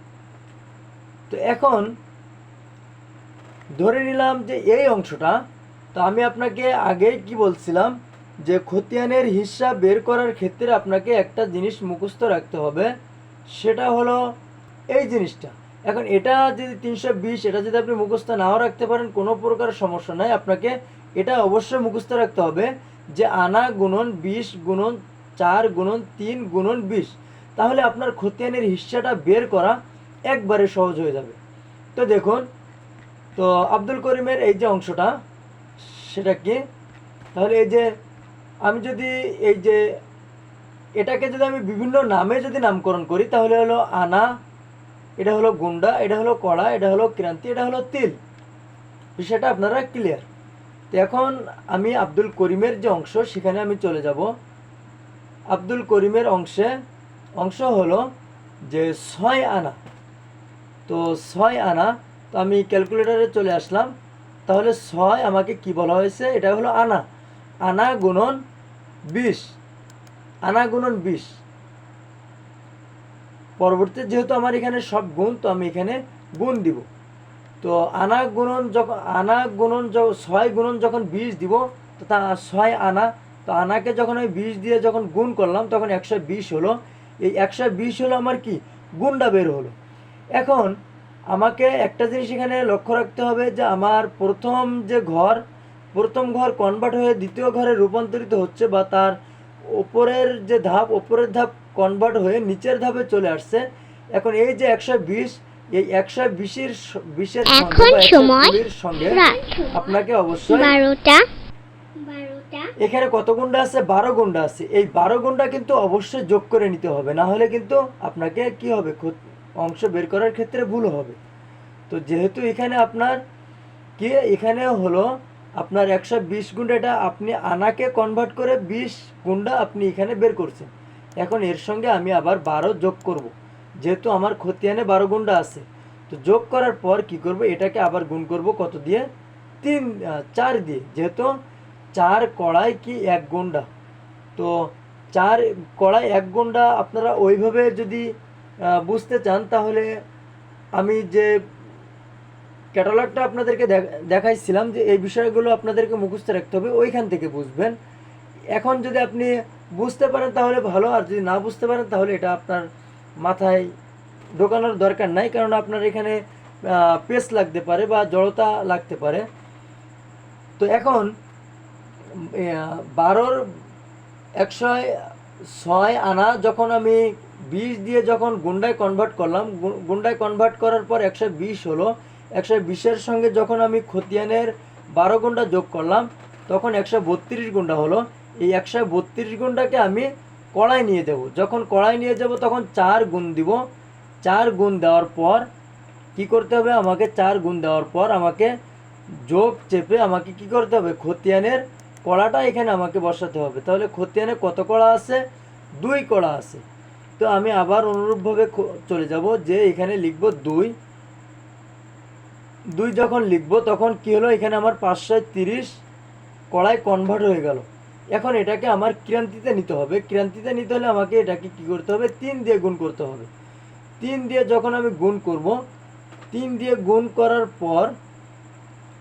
তো এখন ধরে নিলাম যে এই অংশটা, তো আমি আপনাকে আগেই কি বলছিলাম যে খতিয়ানের হিসাব বের করার ক্ষেত্রে আপনাকে একটা জিনিস মুখস্থ রাখতে হবে, সেটা হলো এই জিনিসটা। এখন এটা যদি 320, এটা যদি আপনি মুখস্থ নাও রাখতে পারেন কোনো প্রকার সমস্যা নাই, আপনাকে এটা অবশ্যই মুখস্থ রাখতে হবে যে আনা গুণন 20 গুণন 4 গুণন 3 গুণন 20। তাহলে আপনার খতিয়ানের হিসাবটা বের করা একবারে সহজ হয়ে যাবে। তো দেখুন, তো আব্দুল করিমের এই যে অংশটা সেটা কি? তাহলে এই যে আমি যদি এই যে এটাকে যদি আমি বিভিন্ন নামে যদি নামকরণ করি তাহলে হলো আনা, এটা হলো গুন্ডা, এটা হলো কড়া, এটা হলো ক্রান্তি, এটা হলো তিল। বিষয়টা আপনারা ক্লিয়ার? তো এখন আমি আব্দুল করিমের যে অংশ সেখানে আমি চলে যাব। আব্দুল করিমের অংশ হলো যে 6 আনা। তো 6 আনা, তো আমি ক্যালকুলেটরে চলে আসলাম। তাহলে 6 আমাকে কি বলা হয়েছে? এটা হলো আনা গুণন 20, আনা গুণন 20। পরবর্তী যেহেতু আমার এখানে সব গুণ, তো আমি এখানে গুণ দিব। তো আনা গুণন 6 গুণন যখন 20 দিব, তো তা 6 আনা, তো আনাকে যখন আমি 20 দিয়ে যখন গুণ করলাম তখন 120 হলো। এই 120 হলো আমার কি গুণটা বের হলো। এখন আমাকে একটা জিনিস এখানে লক্ষ্য রাখতে হবে যে আমার প্রথম ঘর কনভার্ট হয়ে দ্বিতীয় ঘরে রূপান্তরিত হচ্ছে, বা তার ওপরের ধাপ কনভার্ট হয়ে নিচের ধাপে চলে আসছে। এখন এই যে 120, এই 120-এর সঙ্গে আপনাকে অবশ্যই 12টা এখানে কত গুণটা আছে? 12 গুণটা আছে। এই 12 গুণটা কিন্তু অবশ্যই যোগ করে নিতে হবে, না হলে কিন্তু আপনাকে কি হবে? অংশ বের করার ক্ষেত্রে ভুল হবে। তো যেহেতু এখানে আপনার কি এখানে হলো আপনার 120 গুণটা আপনি আনাকে কনভার্ট করে 20 গুণটা আপনি এখানে বের করছেন। এখন এর সঙ্গে আমি আবার 12 যোগ করব, যেহেতু আমার খতিয়ানে 12 গুণটা আছে। তো যোগ করার পর কি করব, এটাকে আবার গুণ করব কত দিয়ে, 4 দিয়ে, যেহেতু 4 কড়াই কি 1 গুণটা। তো 4 কড়াই 1 গুণটা আপনারা ওইভাবে যদি বুঝতে চান, তাহলে আমি যে ক্যাটালগটা আপনাদেরকে দেখাইছিলাম যে এই বিষয়গুলো আপনাদেরকে মুখস্থ রাখতে হবে, ওইখান থেকে বুঝবেন। এখন যদি আপনি বুঝতে পারেন তাহলে ভালো, আর যদি না বুঝতে পারেন তাহলে এটা আপনার মাথায় ঢোকানোর দরকার নাই, কারণ আপনার এখানে পেস লাগতে পারে বা জড়তা লাগতে পারে। তো এখন 12-র 106 আনা যখন আমি 20 দিয়ে যখন গুন্ডায় কনভার্ট করলাম, গুন্ডায় কনভার্ট করার পর 120 হলো। 120-এর সঙ্গে যখন আমি খতিয়ানের 12 গুন্ডা যোগ করলাম, তখন 132 গুন্ডা হলো। এই 132 গুন্ডাকে আমি কড়াই নিয়ে যাব। যখন কড়াই নিয়ে যাব তখন 4 গুণ দিব। 4 গুণ দেওয়ার পর কি করতে হবে, আমাকে 4 গুণ দেওয়ার পর আমাকে যোগ চেপে আমাকে কি করতে হবে, খতিয়ানের কড়াটা এখানে আমাকে বসাতে হবে। তাহলে খতিয়ানে কত কড়া আছে, 2 কড়া আছে। তো আমি আবার অনুরূপভাবে চলে যাব, যে এখানে লিখব 2 যখন লিখব তখন কি হলো, এখানে আমার 530 কড়াই কনভার্ট হয়ে গেল। এখন এটাকে আমার ক্রান্তিতে নিতে হবে। ক্রান্তিতে নিতে হলে আমাকে এটাকে কি করতে হবে, 3 দিয়ে গুণ করতে হবে। 3 দিয়ে যখন আমি গুণ করব, 3 দিয়ে গুণ করার পর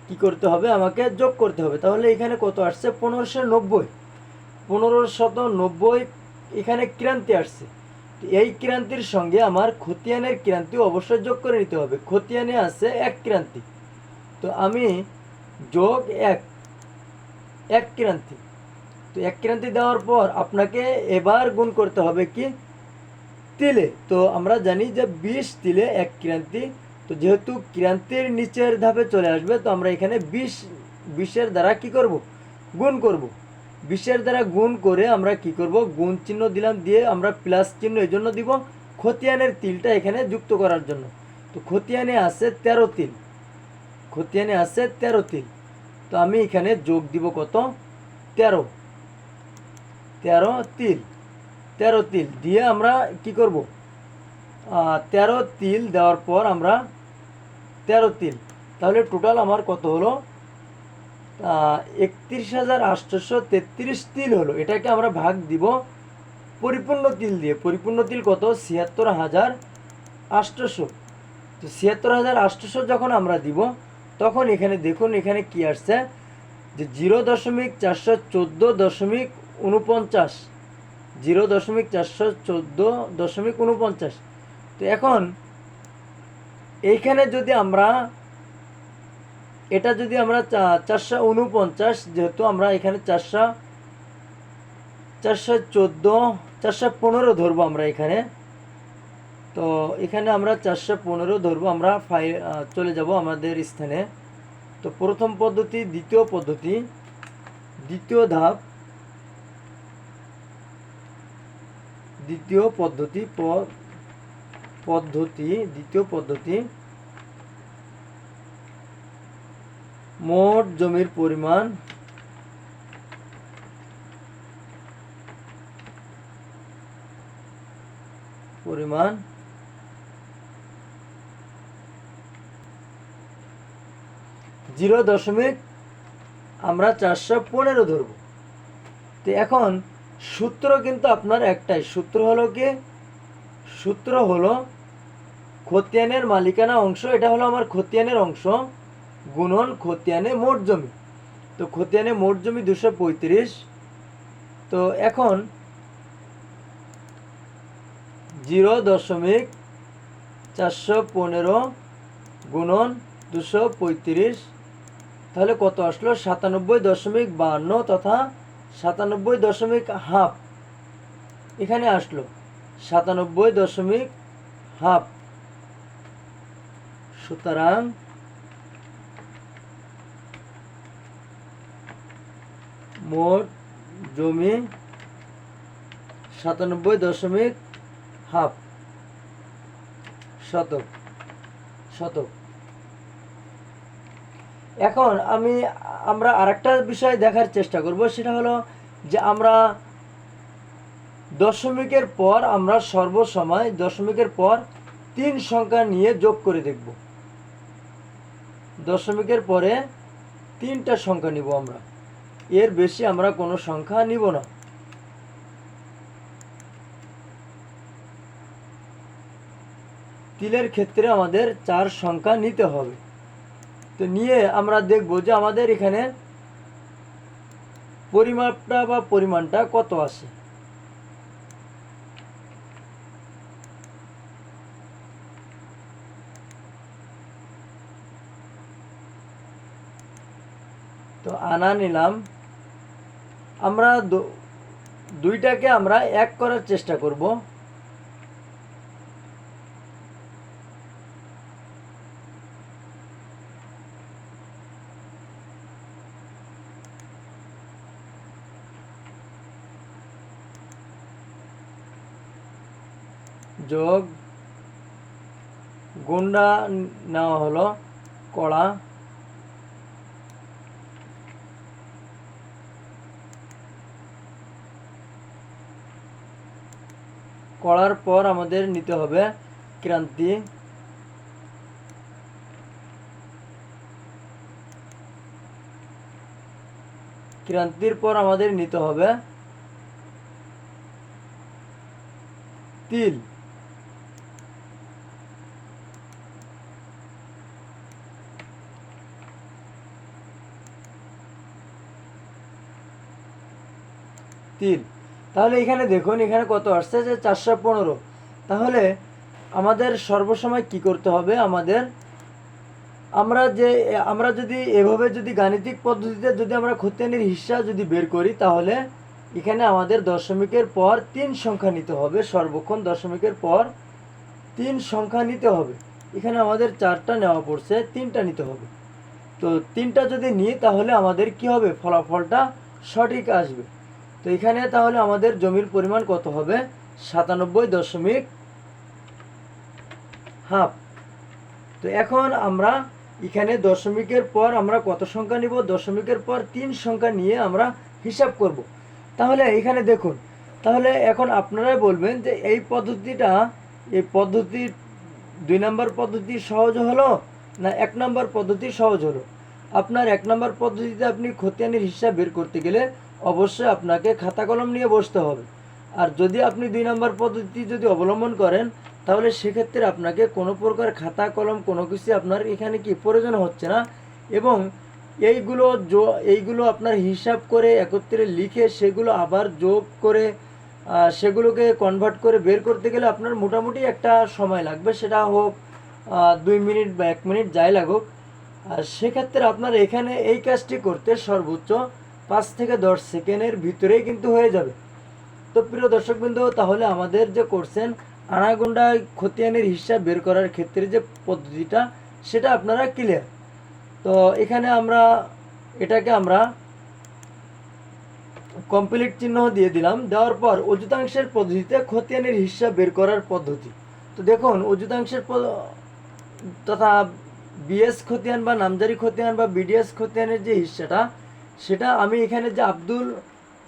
কি করতে হবে, আমাকে যোগ করতে হবে। তাহলে এখানে কত আসছে, 1590। 1590 এখানে ক্রান্তি আসছে। এই ক্রান্তির সঙ্গে আমার খতিয়ানের ক্রান্তি অবশ্যই যোগ করে নিতে হবে। খতিয়ানে আছে 1 ক্রান্তি, তো আমি যোগ 1 ক্রান্তি। তো 1 ক্রান্তি দেওয়ার পর আপনাকে এবার গুণ করতে হবে কি, তিলে। তো আমরা জানি যে 20 তিলে 1 ক্রান্তি। তো যেহেতু ক্রান্তির নিচের ধাপে চলে আসবে, তো আমরা এখানে 20-এর দ্বারা কি করব, গুণ করব। 20-এর দ্বারা গুণ করে আমরা কি করব, গুণ চিহ্ন দিলাম, দিয়ে আমরা প্লাস চিহ্ন এই জন্য দিব খতিয়ানের তিলটা এখানে যুক্ত করার জন্য। তো খতিয়ানে আছে 13 তিল, খতিয়ানে আছে 13 তিল। তো আমি এখানে যোগ দিব কত, 13 তিল। 13 তিল দিয়ে আমরা কি করব, 13 তিল দেওয়ার পর আমরা 13 তিল, তাহলে টোটাল আমার কত হলো, 31,833 তিল হলো। এটাকে আমরা ভাগ দিব পরিপূর্ণ তিল দিয়ে। পরিপূর্ণ তিল কত, 76,800। তো 76,800 যখন আমরা দিব, তখন এখানে দেখুন এখানে কি আসছে, যে 0.414.49, 0.414.49। তো এখন এইখানে যদি আমরা এটা যদি আমরা 449, যেহেতু আমরা এখানে 415 ধরবো আমরা এখানে। তো এখানে আমরা 415 ধরবো, আমরা চলে যাব আমাদের স্থানে। তো প্রথম পদ্ধতি, দ্বিতীয় পদ্ধতি, দ্বিতীয় ধাপ, দ্বিতীয় পদ্ধতি, দ্বিতীয় পদ্ধতি, মোট জমির পরিমাণ পরিমাণ 0. আমরা 415 ধরব। তো এখন সূত্র কিন্তু আপনার একটাই, সূত্র হলো কি, সূত্র হলো খতিয়ানের মালিকানা অংশ, এটা হলো আমার খতিয়ানের অংশ, গুণন খতিয়ানে মোট জমি। তো খতিয়ানে মোট জমি 235। তো এখন 0.415 গুণন 235, তাহলে কত আসলো, 97.52 তথা 97.5 এখানে আসলো, 97.5। সুতরাং মোট জমি 97.5 শতক। এখন আমরা আরেকটা বিষয় দেখার চেষ্টা করব, সেটা হলো যে আমরা দশমিকের পর আমরা সর্বসময় দশমিকের পর 3 সংখ্যা নিয়ে যোগ করে দেখব। দশমিকের পরে 3টা সংখ্যা নিব আমরা, এর বেশি আমরা কোনো সংখ্যা নিব না। তিলের ক্ষেত্রে আমাদের 4 সংখ্যা নিতে হবে। তো নিয়ে আমরা দেখব যে আমাদের এখানে পরিমাপটা বা পরিমাণটা কত আসে। তো আনা নিলাম, আমরা দুইটাকে আমরা এক করার চেষ্টা করব। যোগ গুণটা নেওয়া হলো কড়া, করার পর আমাদের নিতে হবে ক্রান্তি, ক্রান্তির পর আমাদের নিতে হবে তিল, তিল। তাহলে এখানে দেখুন, এখানে কত আসছে যে 415। তাহলে আমাদের সর্বসময় কি করতে হবে, আমরা যদি এভাবে যদি গাণিতিক পদ্ধতিতে যদি আমরা খতিয়ানির হিস্সা যদি বের করি, তাহলে এখানে আমাদের দশমিকের পর 3 সংখ্যা নিতে হবে। সর্বক্ষণ দশমিকের পর 3 সংখ্যা নিতে হবে। এখানে আমাদের 4টা নেওয়া পড়ছে, 3টা নিতে হবে। তো 3টা যদি নিই তাহলে আমাদের কি হবে, ফলাফলটা সঠিক আসবে। তো এখানে তাহলে আমাদের জমির পরিমাণ কত হবে, 97.5। তো এখন আমরা এখানে দশমিকের পর আমরা কত সংখ্যা নিব, দশমিকের পর 3 সংখ্যা নিয়ে আমরা হিসাব করব। তাহলে এখানে দেখুন, তাহলে এখন আপনারাই বলবেন যে এই পদ্ধতি 2 নম্বর পদ্ধতি সহজ হলো না 1 নম্বর পদ্ধতি সহজ হলো। আপনার 1 নম্বর পদ্ধতিতে আপনি খতিয়ানির হিসাব বের করতে গেলে অবশ্যই আপনাকে খাতা কলম নিয়ে বসতে হবে। আর যদি আপনি 2 নম্বর পদ্ধতি যদি অবলম্বন করেন, তাহলে সেক্ষেত্রে আপনাকে কোনো প্রকার খাতা কলম কোনো কিছু আপনার এখানে কি প্রয়োজন হচ্ছে না। এবং এইগুলো আপনার হিসাব করে একত্রে লিখে সেগুলো আবার যোগ করে সেগুলোকে কনভার্ট করে বের করতে গেলে আপনার মোটামুটি একটা সময় লাগবে, সেটা হোক 2 মিনিট বা 1 মিনিট যাই লাগুক। আর সেক্ষেত্রে আপনার এখানে এই কাজটি করতে সর্বোচ্চ 5 থেকে 10 সেকেন্ডের ভিতরেই কিন্তু হয়ে যাবে। তো প্রিয় দর্শকবৃন্দ, তাহলে আমাদের যে করছেন আনাগোনা খতিয়ানের হিসাব বের করার ক্ষেত্রে যে পদ্ধতিটা, সেটা আপনারা ক্লিয়ার। তো এখানে এটাকে আমরা কমপ্লিট চিহ্ন দিয়ে দিলাম। দেওয়ার পর অযুতাংশের পদ্ধতিতে খতিয়ানের হিসাব বের করার পদ্ধতি। তো দেখুন, অযুতাংশের তথা বিএস খতিয়ান বা নামজারি খতিয়ান বা বিডিএস খতিয়ানের যে হিসাটা, সেটা আমি এখানে যে আব্দুল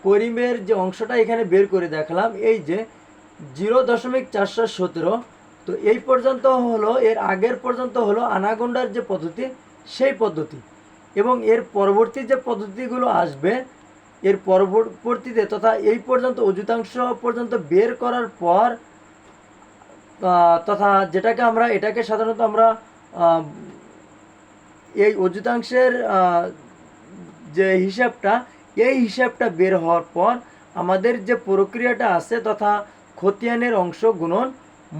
করিমের যে অংশটা এখানে বের করে দেখালাম, এই যে 0.417। তো এই পর্যন্ত হলো, এর আগের পর্যন্ত হলো আনাগোন্ডার যে পদ্ধতি সেই পদ্ধতি, এবং এর পরবর্তী যে পদ্ধতিগুলো আসবে এর পরবর্তীতে তথা এই পর্যন্ত অযুতাংশ পর্যন্ত বের করার পর তথা এটাকে সাধারণত আমরা এই অযুতাংশের যে হিসাবটা, এই হিসাবটা বের হওয়ার পর আমাদের যে প্রক্রিয়াটা আছে তথা খতিয়ানের অংশ গুণন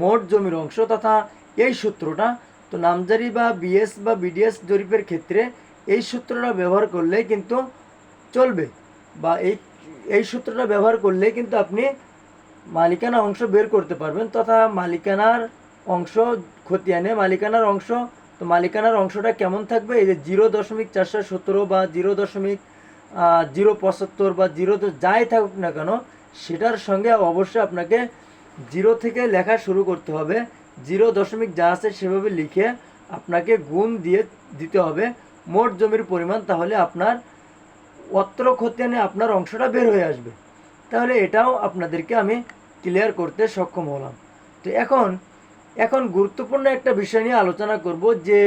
মোট জমির অংশ তথা এই সূত্রটা, তো নামজারি বা বিএস বা বিডিএস জরিপের ক্ষেত্রে এই সূত্রটা ব্যবহার করলে কিন্তু চলবে, বা এই সূত্রটা ব্যবহার করলে কিন্তু আপনি মালিকানা অংশ বের করতে পারবেন। তথা মালিকানার অংশ খতিয়ানে মালিকানার অংশ, তো মালিকানার অংশটা কেমন থাকবে, এই যে 0.417 বা 0.075 বা 0 যাই থাকুক না কেন, সেটার সঙ্গে অবশ্যই আপনাকে 0 থেকে লেখা শুরু করতে হবে। 0 দশমিক যা আছে সেভাবে লিখে আপনাকে গুণ দিয়ে দিতে হবে। মোট জমির পরিমাণ, তাহলে আপনার অত্র খতিয়ানে আপনার অংশটা বের হয়ে আসবে। তাহলে এটাও আপনাদেরকে আমি ক্লিয়ার করতে সক্ষম হলাম। তো এখন গুরুত্বপূর্ণ একটা বিষয় নিয়ে আলোচনা করব, যে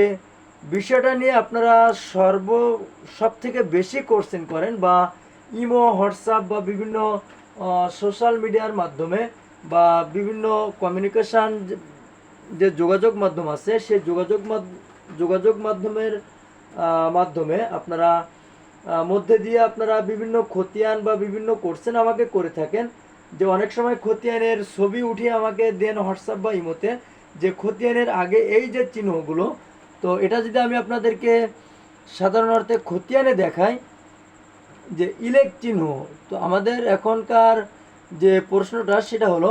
বিষয়টা নিয়ে আপনারা সব থেকে বেশি কোশ্চেন করেন, বা ইমো, হোয়াটসঅ্যাপ বা বিভিন্ন সোশ্যাল মিডিয়ার মাধ্যমে বা বিভিন্ন কমিউনিকেশান যে যোগাযোগ মাধ্যম আছে, সেই যোগাযোগ মাধ্যমের মাধ্যমে আপনারা মধ্যে দিয়ে আপনারা বিভিন্ন খতিয়ান বা বিভিন্ন কোশ্চেন আমাকে করে থাকেন। যে অনেক সময় খতিয়ানের ছবি উঠিয়ে আমাকে দেন হোয়াটসঅ্যাপ বা ইমোতে, যে খতিয়ানের আগে এই যে চিহ্নগুলো, তো এটা যদি আমি আপনাদেরকে সাধারণ অর্থে খতিয়ানে দেখাই, যে ইলেক চিহ্ন, তো আমাদের এখনকার যে প্রশ্নটা সেটা হলো,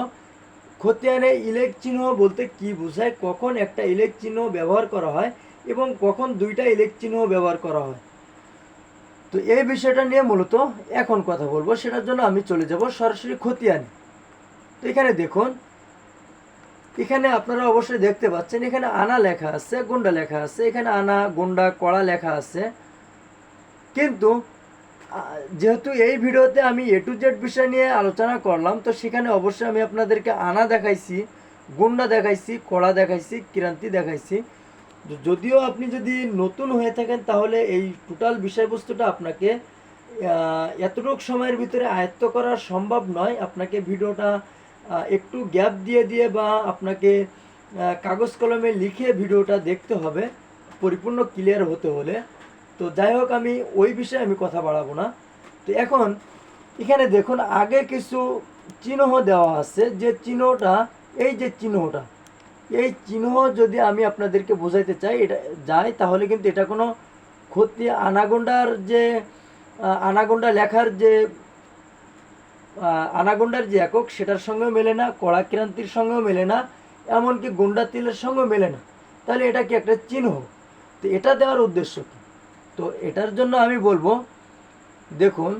খতিয়ানে ইলেক চিহ্ন বলতে কি বোঝায়, কখন একটা ইলেক চিহ্ন ব্যবহার করা হয় এবং কখন দুইটা ইলেক চিহ্ন ব্যবহার করা হয়। তো এই বিষয়টা নিয়ে মূলত এখন কথা বলবো, সেটার জন্য আমি চলে যাব সরাসরি খতিয়ানে। তো এখানে দেখুন, এখানে আপনারা অবশ্যই দেখতে পাচ্ছেন, এখানে আনা লেখা আছে, গুন্ডা লেখা আছে, এখানে আনা, গুন্ডা, কড়া লেখা আছে। কিন্তু যেহেতু এই ভিডিওতে আমি A to Z বিষয় নিয়ে আলোচনা করলাম, তো সেখানে অবশ্যই আমি আপনাদেরকে আনা দেখাইছি, গুন্ডা দেখাইছি, কড়া দেখাইছি, ক্রান্তি দেখাইছি। যদিও আপনি যদি নতুন হয়ে থাকেন, তাহলে এই টোটাল বিষয়বস্তুটা আপনাকে এতটুকু সময়ের ভিতরে আয়ত্ত করা সম্ভব নয়। আপনাকে ভিডিওটা একটু গ্যাপ দিয়ে দিয়ে বা আপনাকে কাগজ কলমে লিখে ভিডিওটা দেখতে হবে পরিপূর্ণ ক্লিয়ার হতে হলে। তো যাই হোক, আমি ওই বিষয়ে আমি কথা বাড়াবো না। তো এখন এখানে দেখুন, আগে কিছু চিহ্ন দেওয়া আছে, যে চিহ্নটা, এই যে চিহ্নটা, এই চিহ্ন যদি আমি আপনাদেরকে বোঝাইতে চাই এটা যাই, তাহলে কিন্তু এটা কোনো ক্ষতি, আনাগোন্ডার যে আনাগোন্ডা লেখার যে আনাগোন্ডার যে একক, সেটার সঙ্গেও মেলে না, কড়া ক্রান্তির সঙ্গেও মেলে না, এমনকি গুন্ডা তিলের সঙ্গেও মেলে না। তাহলে এটা কি একটা চিহ্ন? তো এটা দেওয়ার উদ্দেশ্য কি? তো এটার জন্য আমি বলবো, দেখুন,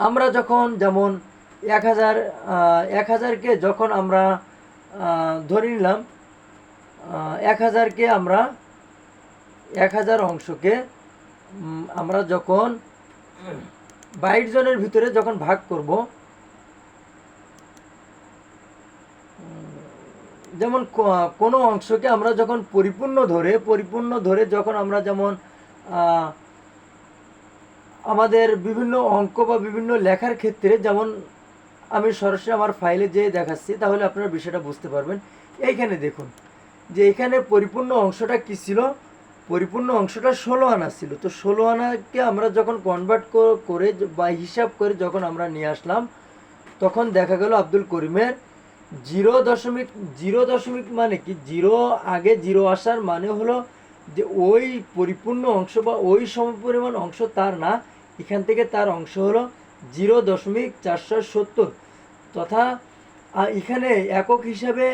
আমরা যখন যেমন 1000কে যখন আমরা ধরে নিলাম, 1000কে আমরা 1000 অংশকে আমরা যখন 22 জনের ভিতরে যখন ভাগ করব, যেমন কোনো অংশকে আমরা যখন পরিপূর্ণ ধরে যখন আমরা যেমন আমাদের বিভিন্ন অঙ্ক বা বিভিন্ন লেখার ক্ষেত্রে, যেমন আমি সরাসরি আমার ফাইলে যেয়ে দেখাচ্ছি, তাহলে আপনারা বিষয়টা বুঝতে পারবেন। এইখানে দেখুন, যে এখানে পরিপূর্ণ অংশটা কি ছিল, পরিপূর্ণ অংশটা 16 আনা ছিল। তো 16 আনাকে আমরা যখন কনভার্ট করে বা হিসাব করে যখন আমরা নিয়ে আসলাম, তখন দেখা গেল আব্দুল করিমের 0.0 মানে কি, জিরো আগে জিরো আসার মানে হলো যে ওই পরিপূর্ণ অংশ বা ওই সমপরিমাণ অংশ তার না, এখান থেকে তার অংশ হলো 0.470, তথা এখানে একক হিসাবে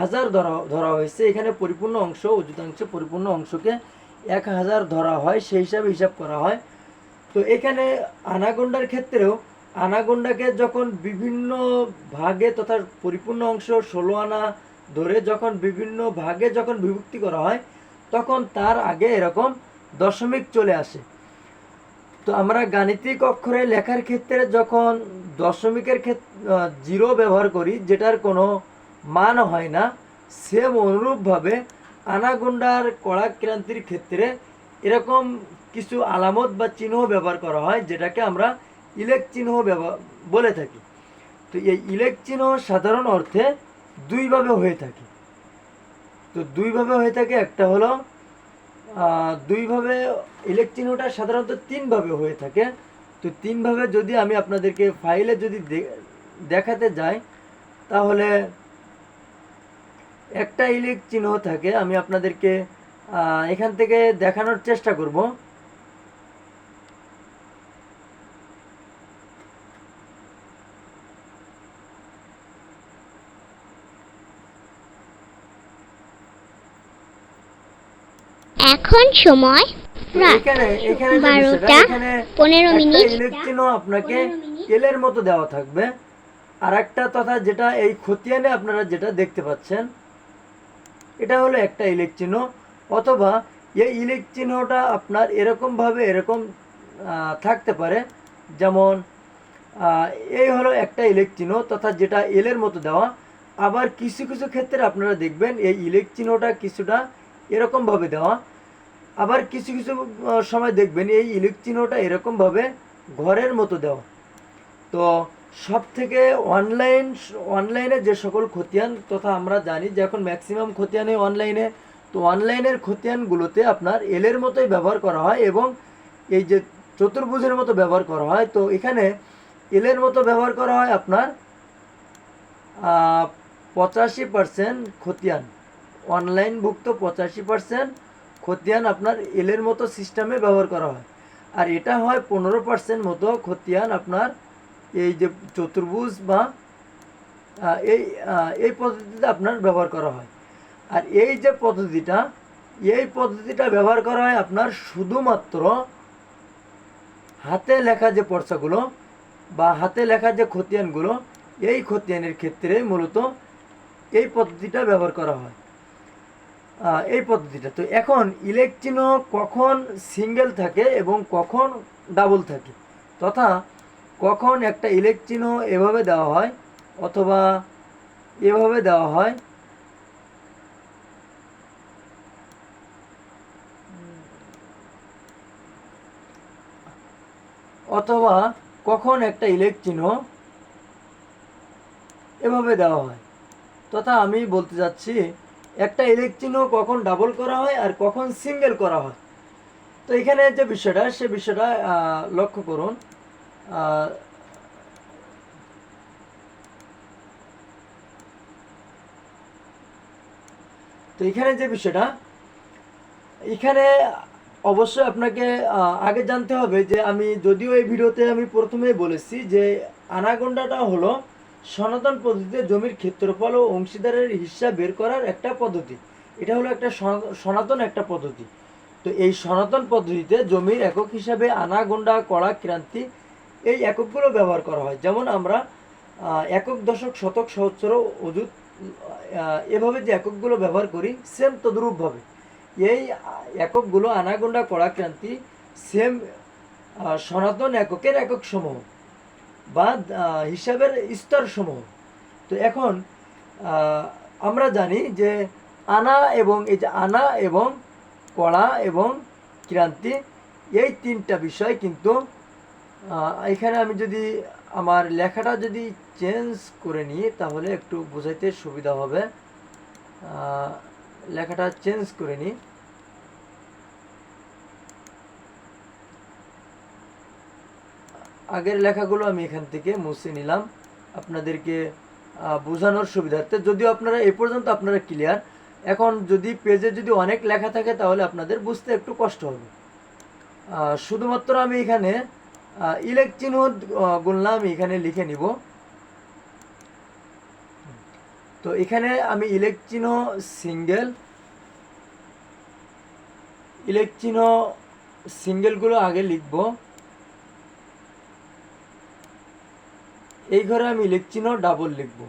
1000 ধরা হয়েছে। এখানে পরিপূর্ণ অংশ, অযুতাংশ পরিপূর্ণ অংশকে 1000 ধরা হয়, সেই হিসাবে হিসাব করা হয়। তো এখানে আনাগোন্ডার ক্ষেত্রেও আনাগোন্ডাকে যখন বিভিন্ন ভাগে তথা পরিপূর্ণ অংশ 16 আনা ধরে যখন বিভিন্ন ভাগে যখন বিভক্তি করা হয়, তখন তার আগে এরকম দশমিক চলে আসে। তো আমরা গাণিতিক অক্ষরে লেখার ক্ষেত্রে যখন দশমিকের জিরো ব্যবহার করি, যেটার কোনো মান হয় না, সেম অনুরূপভাবে আনাগোন্ডার কড়া ক্রান্তির ক্ষেত্রে এরকম কিছু আলামত বা চিহ্ন ব্যবহার করা হয়, যেটাকে আমরা ইলেক চিহ্ন বলে থাকি। তো এই ইলেক চিহ্ন সাধারণ অর্থে দুইভাবে হয়ে থাকে। তো দুইভাবে হয়ে থাকে, একটা হলো দুইভাবে, ইলেক চিহ্নটা সাধারণত তিনভাবে হয়ে থাকে। তো তিনভাবে যদি আমি আপনাদেরকে ফাইলে যদি দেখাতে যাই, তাহলে একটা ইলেক চিহ্ন থাকে, আমি আপনাদেরকে এখান থেকে দেখানোর চেষ্টা করব। এখন সময় রাত এখানে এখানে যে বিষয়টা, 12টা এখানে 15 মিনিট। একটা ইলেক চিহ্ন আপনাকে এলের মতো দেওয়া থাকবে, আর একটা তথা যেটা এই খতিয়ানে আপনারা যেটা দেখতে পাচ্ছেন, এটা হলো একটা ইলেক চিহ্ন। অথবা এই ইলেক চিহ্নটা আপনার এরকমভাবে এরকম থাকতে পারে, যেমন আহ, এই হলো একটা ইলেক চিহ্ন তথা যেটা এলের মতো দেওয়া। আবার কিছু কিছু ক্ষেত্রে আপনারা দেখবেন এই ইলেক চিহ্নটা কিছুটা এরকমভাবে দেওয়া। আবার কিছু কিছু সময় দেখবেন এই ইলেক চিহ্নটা এরকমভাবে ঘরের মতো দেওয়া। তো সব থেকে অনলাইনে যে সকল খতিয়ান, তথা আমরা জানি যে এখন ম্যাক্সিমাম খতিয়ানে অনলাইনে, তো অনলাইনের খতিয়ানগুলোতে আপনার এলের মতোই ব্যবহার করা হয় এবং এই যে চতুর্ভুজের মতো ব্যবহার করা হয়। তো এখানে এলের মতো ব্যবহার করা হয় আপনার 85% খতিয়ান, অনলাইনভুক্ত 85% খতিয়ান আপনার এলের মতো সিস্টেমে ব্যবহার করা হয়। আর এটা হয় 15% মতো খতিয়ান আপনার এই যে চতুর্ভুজ বা এই পদ্ধতিতে আপনার ব্যবহার করা হয়। আর এই পদ্ধতিটা ব্যবহার করা হয় আপনার শুধুমাত্র হাতে লেখা যে পর্চাগুলো বা হাতে লেখা যে খতিয়ানগুলো, এই খতিয়ানের ক্ষেত্রে মূলত এই পদ্ধতিটা ব্যবহার করা হয়। এই পদ্ধতিটা তো এখন ইলেক চিহ্ন কখন সিঙ্গেল থাকে এবং কখন ডাবল থাকে, তথা কখন একটা ইলেক চিহ্ন এভাবে দেওয়া হয় অথবা এভাবে দেওয়া হয়, অথবা কখন একটা ইলেক চিহ্ন এভাবে দেওয়া হয়, তথা আমি বলতে যাচ্ছি একটা ইলেক চিহ্ন কখন ডাবল করা হয় আর কখন সিঙ্গেল করা হয়। তো এখানে যে বিষয়টা সে বিষয়টা লক্ষ্য করুন। আহ, তো এখানে যে বিষয়টা, এখানে অবশ্যই আপনাকে আগে জানতে হবে যে আমি যদিও এই ভিডিওতে আমি প্রথমেই বলেছি যে আনাগোন্ডাটা হলো সনাতন পদ্ধতিতে জমির ক্ষেত্রফল ও অংশীদারের হিসাব বের করার একটা পদ্ধতি। এটা হলো একটা সনাতন একটা পদ্ধতি। তো এই সনাতন পদ্ধতিতে জমির একক হিসাবে আনা, গন্ডা, কড়া, ক্রান্তি এই এককগুলো ব্যবহার করা হয়। যেমন আমরা একক, দশক, শতক, সহস্র, অযুত এভাবে যে এককগুলো ব্যবহার করি, সেম তদ্রূপভাবে এই এককগুলো আনা, গন্ডা, কড়া, ক্রান্তি সেম সনাতন এককের একক সমূহ বা হিসাবের স্তর সমূহ। তো এখন আমরা জানি যে আনা এবং এই যে আনা এবং কড়া এবং ক্রান্তি এই তিনটা বিষয় কিন্তু এখানে আমি যদি আমার লেখাটা যদি চেঞ্জ করে নিই তাহলে একটু বোঝাইতে সুবিধা হবে। লেখাটা চেঞ্জ করে নিই। আগের লেখাগুলো আমি এখান থেকে মুছে নিলাম আপনাদেরকে বোঝানোর সুবিধার্থে। যদিও আপনারা এ পর্যন্ত আপনারা ক্লিয়ার, এখন যদি পেজে যদি অনেক লেখা থাকে তাহলে আপনাদের বুঝতে একটু কষ্ট হবে। শুধুমাত্র আমি এখানে ইলেক চিহ্ন গুণলা আমি এখানে লিখে নিব। তো এখানে আমি ইলেক চিহ্ন সিঙ্গেলগুলো আগে লিখব। এই ঘরে আমি ইলেক চিহ্ন ডাবল লিখব।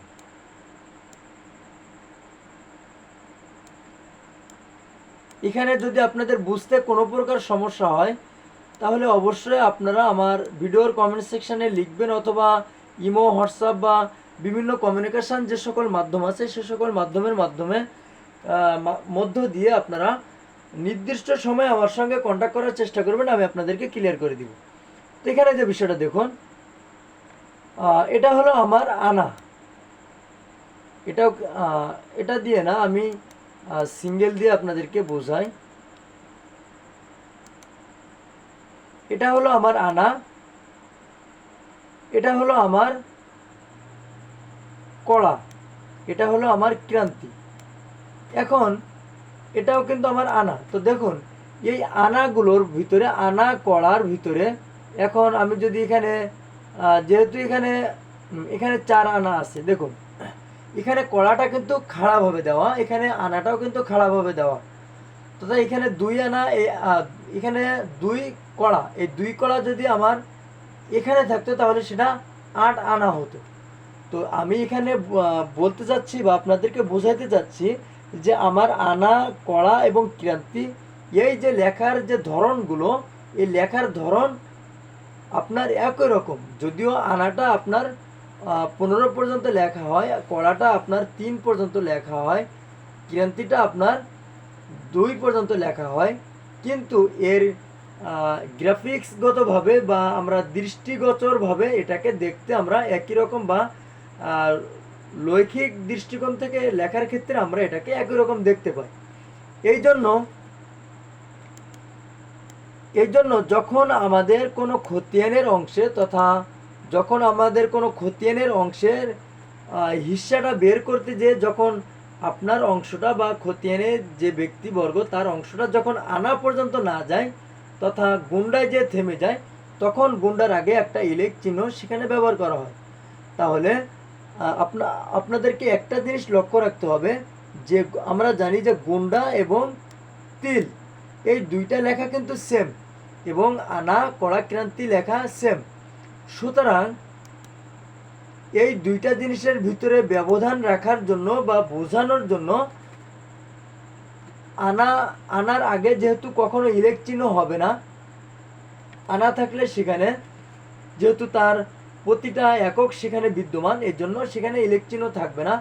এখানে যদি আপনাদের বুঝতে কোনো প্রকার সমস্যা হয় তাহলে অবশ্যই আপনারা আমার ভিডিওর কমেন্ট সেকশানে লিখবেন, অথবা ইমো, হোয়াটসঅ্যাপ বা বিভিন্ন কমিউনিকেশান যে সকল মাধ্যম আছে সে সকল মধ্য দিয়ে আপনারা নির্দিষ্ট সময় আমার সঙ্গে কন্ট্যাক্ট করার চেষ্টা করবেন, আমি আপনাদেরকে ক্লিয়ার করে দিব। তো এখানে যে বিষয়টা দেখুন, এটা হলো আমার আনা। এটা দিয়ে না, আমি সিঙ্গেল দিয়ে আপনাদেরকে বোঝাই। এটা হলো আমার আনা, এটা হলো আমার কড়া, এটা হলো আমার ক্রান্তি। এখন এটাও কিন্তু আমার আনা। তো দেখুন এই আনাগুলোর ভিতরে, আনা কড়ার ভিতরে, এখন আমি যদি এখানে যেহেতু এখানে 4 আনা আছে, দেখুন এখানে কড়াটা কিন্তু খাড়াভাবে দেওয়া, এখানে আনাটাও কিন্তু খাড়াভাবে দেওয়া, তথা এখানে 2 আনা, এখানে 2 কড়া, এই 2 কড়া যদি আমার এখানে থাকতো তাহলে সেটা 8 আনা হতো। তো আমি এখানে বলতে চাচ্ছি বা আপনাদেরকে বোঝাইতে চাচ্ছি যে আমার আনা, কড়া এবং ক্রান্তি এই যে লেখার যে ধরনগুলো, এই লেখার ধরন আপনার একই রকম, যদিও আনাটা আপনার 15 পর্যন্ত লেখা হয়, কড়াটা আপনার 3 পর্যন্ত লেখা হয়, ক্রান্তিটা আপনার 2 পর্যন্ত লেখা হয়, কিন্তু এর গ্রাফিক্সগতভাবে বা আমরা দৃষ্টিগোচরভাবে এটাকে দেখতে আমরা একই রকম, বা আহ, লৈখিক দৃষ্টিকোণ থেকে লেখার ক্ষেত্রে আমরা এটাকে একই রকম দেখতে পাই। এই জন্য যখন আমাদের কোনো খতিয়ানের অংশে তথা যখন আমাদের কোনো খতিয়ানের অংশের হিস্সাটা বের করতে যে যখন আপনার অংশটা বা খতিয়ানের যে ব্যক্তিবর্গ তার অংশটা যখন আনা পর্যন্ত না যায় তথা গুন্ডায় যে থেমে যায়, তখন গুন্ডার আগে একটা ইলেক চিহ্ন সেখানে ব্যবহার করা হয়। তাহলে আপনাদেরকে একটা জিনিস লক্ষ্য রাখতে হবে যে আমরা জানি যে গুন্ডা এবং তিল এই দুইটা লেখা কিন্তু সেম, এবং আনা কড়া ক্রান্তি লেখা সেম। সুতরাং এই দুইটা জিনিসের ভিতরে ব্যবধান রাখার জন্য বা বোঝানোর জন্য আনার আগে যেহেতু কখনো ইলেক চিহ্ন হবে না, আনা থাকলে সেখানে যেহেতু তার প্রতিটা একক সেখানে বিদ্যমান, এর জন্য সেখানে ইলেক চিহ্ন থাকবে না।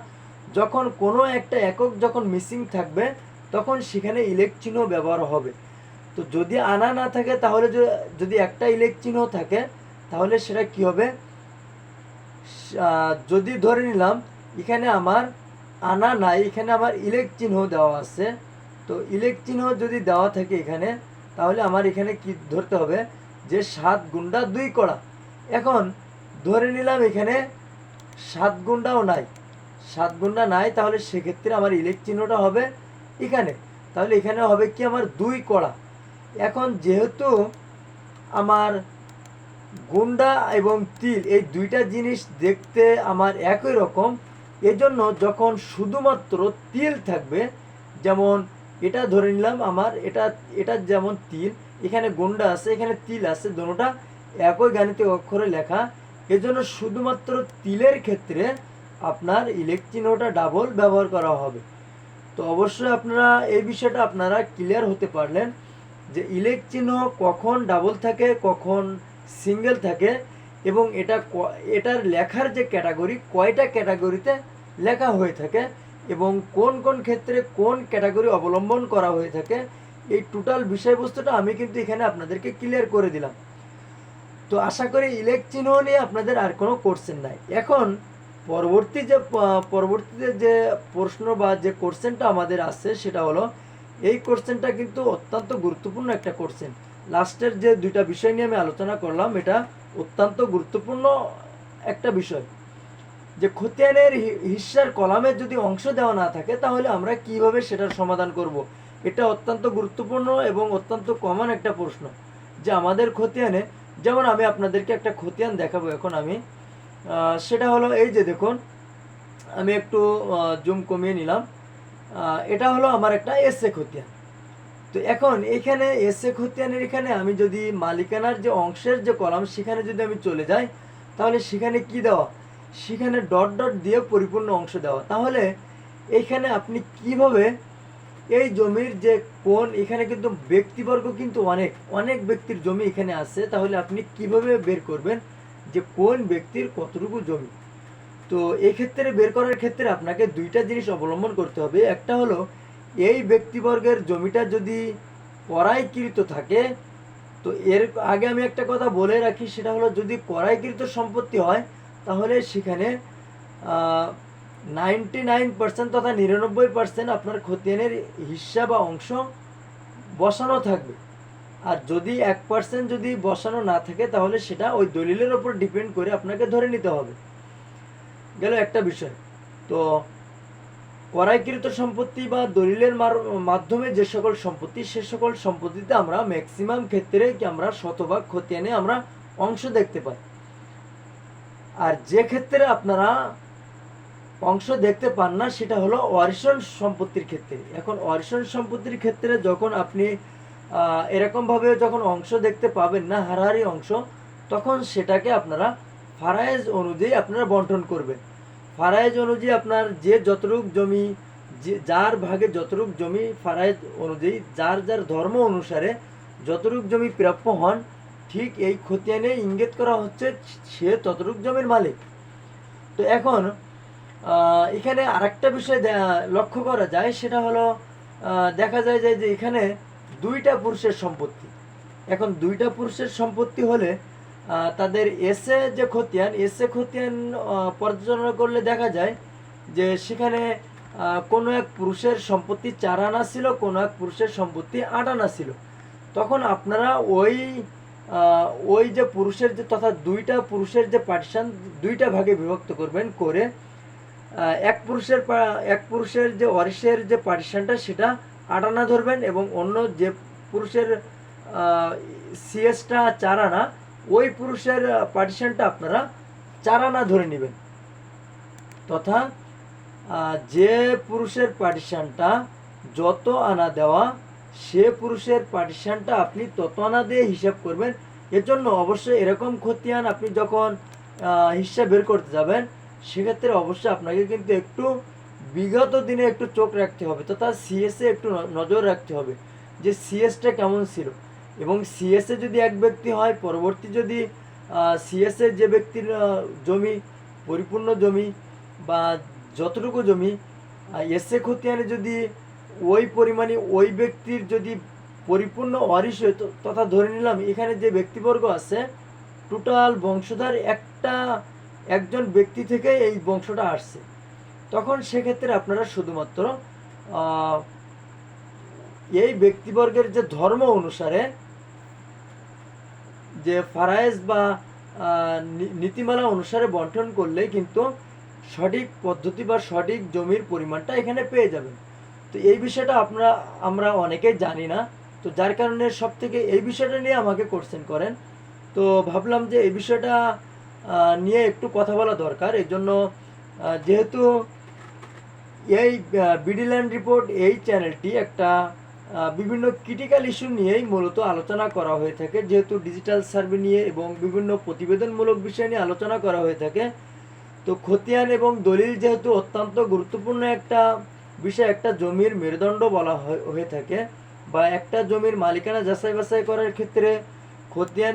যখন কোনো একটা একক যখন মিসিং থাকবে তখন সেখানে ইলেক চিহ্ন ব্যবহার হবে। তো যদি আনা না থাকে তাহলে যদি একটা ইলেক চিহ্ন থাকে তাহলে সেটা কি হবে, যদি ধরে নিলাম এখানে আমার আনা নাই, এখানে আমার ইলেক চিহ্ন দেওয়া আছে, তো ইলেক চিহ্ন যদি দেওয়া থাকে এখানে, তাহলে আমার এখানে কি ধরতে হবে যে 7 গুন্ডা 2 কড়া। এখন ধরে নিলাম এখানে 7 গুন্ডাও নাই, 7 গুন্ডা নাই, তাহলে সেক্ষেত্রে আমার ইলেক চিহ্নটা হবে এখানে, তাহলে এখানে হবে কি আমার 2 কড়া। এখন যেহেতু আমার গুন্ডা এবং তিল এই দুইটা জিনিস দেখতে আমার একই রকম, এজন্য যখন শুধুমাত্র তিল থাকবে, যেমন এটা ধরে নিলাম আমার এটা যেমন তিল, এখানে গুন্ডা আছে এখানে তিল আছে, দুটোটা একই গাণিতিক অক্ষরে লেখা, এজন্য শুধুমাত্র তিলের ক্ষেত্রে আপনার ইলেক চিহ্নটা ডাবল ব্যবহার করা হবে। তো অবশ্যই আপনারা এই বিষয়টা আপনারা ক্লিয়ার হতে পারলেন যে ইলেক চিহ্ন কখন ডাবল থাকে কখন সিঙ্গেল থাকে, এবং এটার লেখার যে ক্যাটাগরি কয়টা ক্যাটাগরিতে লেখা হয়ে থাকে, এবং কোন কোন ক্ষেত্রে কোন ক্যাটাগরি অবলম্বন করা হয়ে থাকে, এই টোটাল বিষয়বস্তুটা আমি কিন্তু এখানে আপনাদেরকে ক্লিয়ার করে দিলাম। তো আশা করি ইলেক চিহ্ন নিয়ে আপনাদের আর কোনো কোশ্চেন নাই। এখন পরবর্তীতে যে প্রশ্ন বা যে কোশ্চেনটা আমাদের আছে সেটা হলো, এই কোশ্চেনটা কিন্তু অত্যন্ত গুরুত্বপূর্ণ একটা কোশ্চেন। লাস্টের যে দুইটা বিষয় নিয়ে আমি আলোচনা করলাম এটা অত্যন্ত গুরুত্বপূর্ণ একটা বিষয়, যে খতিয়ানের হিস্সার কলামের যদি অংশ দেওয়া না থাকে তাহলে আমরা কিভাবে সেটার সমাধান করব। এটা অত্যন্ত গুরুত্বপূর্ণ এবং অত্যন্ত কমন একটা প্রশ্ন, যে আমাদের খতিয়ানে, যেমন আমি আপনাদেরকে একটা খতিয়ান দেখাবো এখন আমি, সেটা হলো এই যে দেখুন, আমি একটু জুম কমিয়ে নিলাম, এটা হলো আমার একটা এসএ খতিয়ান। তো এখন এখানে এসএ খতিয়ানের এখানে আমি যদি মালিকানার যে অংশের যে কলাম সেখানে যদি আমি চলে যাই, তাহলে সেখানে কি দেওয়া, সেখানে ডট ডট দিয়ে পরিপূর্ণ অংশ দেওয়া। তাহলে এখানে আপনি কিভাবে এই জমির যে কোন, এখানে কিন্তু ব্যক্তিবর্গ কিন্তু অনেক অনেক ব্যক্তির জমি এখানে আছে, তাহলে আপনি কিভাবে বের করবেন যে কোন ব্যক্তির কতটুকু জমি। তো এক্ষেত্রে বের করার ক্ষেত্রে আপনাকে দুইটা জিনিস অবলম্বন করতে হবে। একটা হলো এই ব্যক্তিবর্গের জমিটা যদি করাইকৃত থাকে, তো এর আগে আমি একটা কথা বলে রাখি, সেটা হলো যদি করাইকৃত সম্পত্তি হয় তাহলে সেখানে 99% তথা 99% আপনার খতিয়ানের হিস্সা বা অংশ বসানো থাকবে। আর যদি 1% যদি বসানো না থাকে তাহলে সেটা ওই দলিলের ওপর ডিপেন্ড করে আপনাকে ধরে নিতে হবে। গেল একটা বিষয়। তো করাইকৃত সম্পত্তি বা দলিলের মাধ্যমে যে সকল সম্পত্তি, সে সকল সম্পত্তিতে আমরা ম্যাক্সিমাম ক্ষেত্রে কি আমরা শতভাগ খতিয়ানে আমরা অংশ দেখতে পাই। আর যে ক্ষেত্রে আপনারা অংশ দেখতে পান না সেটা হলো ওয়ারিশন সম্পত্তির ক্ষেত্রে। এখন ওয়ারিশন সম্পত্তির ক্ষেত্রে যখন আপনি এরকমভাবে যখন অংশ দেখতে পাবেন না, হারাহারি অংশ, তখন সেটাকে আপনারা ফারায়েজ অনুযায়ী আপনারা বন্টন করবেন। ফারায়েজ অনুযায়ী আপনার যে যতটুক জমি যে যার ভাগে যতটুক জমি ফারায়েজ অনুযায়ী যার যার ধর্ম অনুসারে যতটুক জমি প্রাপ্য হন, ঠিক এই খতিয়ানে ইঙ্গিত করা হচ্ছে সে ততটুক জমির মালিক। তো এখন এখানে আরেকটা বিষয় লক্ষ্য করা যায়, সেটা হলো দেখা যায় যে এখানে দুইটা পুরুষের সম্পত্তি। এখন দুইটা পুরুষের সম্পত্তি হলে তাদের এসে খতিয়ান পর্যালোচনা করলে দেখা যায় যে সেখানে কোনো এক পুরুষের সম্পত্তি 4 আনা ছিল, কোনো এক পুরুষের সম্পত্তি 8 আনা ছিল। তখন আপনারা ওই যে পুরুষের যে তথা দুইটা পুরুষের যে পার্টিশন দুইটা ভাগে বিভক্ত করবেন, করে এক পুরুষের যে ওয়ারিশের যে পার্টিশনটা সেটা 8 আনা ধরবেন, এবং অন্য যে পুরুষের সিএসটা 4 আনা, ওই পুরুষের পার্টিশনটা আপনারা 4 আনা ধরে নেবেন। তথা যে পুরুষের পার্টিশনটা যত আনা দেওয়া, সে পুরুষের পার্টিশনটা আপনি তত আনা দিয়ে হিসাব করবেন। এর জন্য অবশ্যই এরকম খতিয়ান আপনি যখন হিসাব বের করতে যাবেন, সেক্ষেত্রে অবশ্যই আপনাকে কিন্তু একটু বিগত দিনে একটু চোখ রাখতে হবে, তথা সিএসে একটু নজর রাখতে হবে যে সিএসটা কেমন ছিল। এবং সিএসএ যদি এক ব্যক্তি হয়, পরবর্তী যদি সিএসএ যে ব্যক্তির জমি পরিপূর্ণ জমি বা যতটুকু জমি, এসে খতিয়ানে যদি ওই পরিমাণে ওই ব্যক্তির যদি পরিপূর্ণ ওয়ারিশ হয়, তথা ধরে নিলাম এখানে যে ব্যক্তিবর্গ আছে টোটাল বংশধর একজন ব্যক্তি থেকে এই বংশটা আসছে, তখন সেক্ষেত্রে আপনারা শুধুমাত্র এই ব্যক্তিবর্গের যে ধর্ম অনুসারে যে ফারায়েজ বা নীতিমালা অনুসারে বন্টন করলে কিন্তু সঠিক পদ্ধতি বা সঠিক জমির পরিমাণটা এখানে পেয়ে যাবেন। তো এই বিষয়টা আমরা অনেকেই জানি না, তো যার কারণে সব থেকে এই বিষয়টা নিয়ে আমাকে কোশ্চেন করেন। তো ভাবলাম যে এই বিষয়টা নিয়ে একটু কথা বলা দরকার। এই জন্য যেহেতু এই বিডি ল্যান্ড রিপোর্ট এই চ্যানেলটি একটা বিভিন্ন ক্রিটিক্যাল ইস্যু নিয়েই মূলত আলোচনা করা হয়ে থাকে, যেহেতু ডিজিটাল সার্ভে নিয়ে এবং বিভিন্ন প্রতিবেদনমূলক বিষয় নিয়ে আলোচনা করা হয়ে থাকে। তো খতিয়ান এবং দলিল যেহেতু অত্যন্ত গুরুত্বপূর্ণ একটা বিষয়, একটা জমির মেরুদণ্ড বলা হয়ে থাকে, বা একটা জমির মালিকানা যাচাই বাছাই করার ক্ষেত্রে খতিয়ান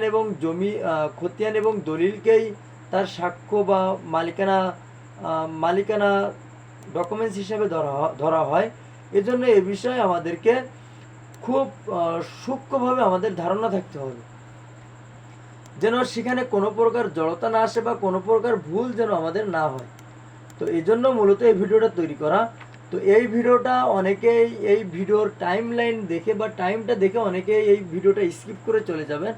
এবং দলিলকেই তার সাক্ষ্য বা মালিকানা ডকুমেন্টস হিসেবে ধরা হয়। এজন্য এ বিষয়ে আমাদেরকে খুব সূক্ষ্মভাবে আমাদের ধারণা থাকতে হবে, যেন সেখানে কোনো প্রকার জড়তা না আসে বা কোনো প্রকার ভুল যেন আমাদের না হয়। তো এই জন্য মূলত এই ভিডিওটা তৈরি করা। তো এই ভিডিওটা অনেকেই এই ভিডিওর টাইম লাইন দেখে বা টাইমটা দেখে অনেকেই এই ভিডিওটা স্কিপ করে চলে যাবেন।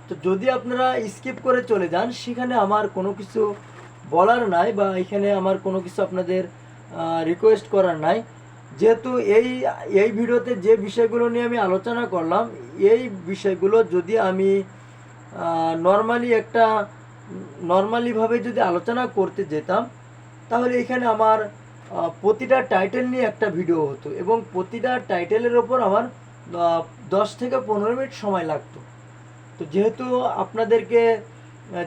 তো যদি আপনারা স্কিপ করে চলে যান, সেখানে আমার কোনো কিছু বলার নাই, বা এখানে আমার কোনো কিছু আপনাদের রিকোয়েস্ট করার নাই। যেহেতু এই ভিডিওতে যে বিষয়গুলো নিয়ে আমি আলোচনা করলাম, এই বিষয়গুলো যদি আমি নর্মালিভাবে যদি আলোচনা করতে যেতাম, তাহলে এখানে আমার প্রতিটা টাইটেল নিয়ে একটা ভিডিও হতো, এবং প্রতিটা টাইটেলের ওপর আমার 10 থেকে 15 মিনিট সময় লাগতো। তো যেহেতু আপনাদেরকে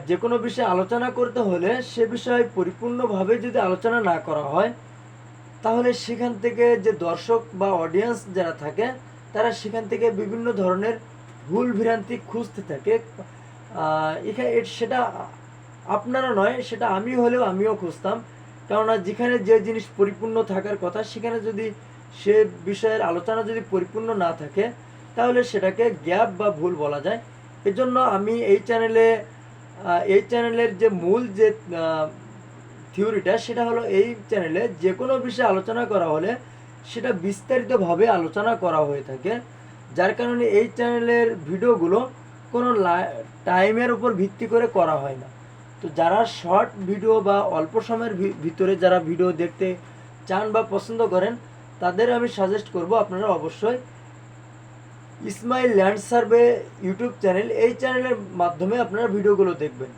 যে কোনো বিষয়ে আলোচনা করতে হলে সে বিষয়ে পরিপূর্ণভাবে যদি আলোচনা না করা হয়, তাহলে সেখান থেকে যে দর্শক বা অডিয়েন্স যারা থাকে, তারা সেখান থেকে বিভিন্ন ধরনের ভুল ভ্রান্তি খুঁজতে থাকে। সেটা আপনারা নয়, সেটা আমিও খুঁজতাম। কেননা যেখানে যে জিনিস পরিপূর্ণ থাকার কথা, সেখানে যদি সে বিষয়ের আলোচনা যদি পরিপূর্ণ না থাকে, তাহলে সেটাকে গ্যাপ বা ভুল বলা যায়। এজন্য আমি এই চ্যানেলের যে মূল যে থিওরিটা, সেটা হলো এই চ্যানেলে যে কোনো বিষয়ে আলোচনা করা হলে সেটা বিস্তারিতভাবে আলোচনা করা হয়ে থাকে। যার কারণে এই চ্যানেলের ভিডিওগুলো কোনো টাইমের উপর ভিত্তি করে করা হয় না। তো যারা শর্ট ভিডিও বা অল্প সময়ের ভিতরে যারা ভিডিও দেখতে চান বা পছন্দ করেন, তাদের আমি সাজেস্ট করব আপনারা অবশ্যই Ismail land survey YouTube channel, এই চ্যানেলের মাধ্যমে আপনারা ভিডিওগুলো দেখবেন।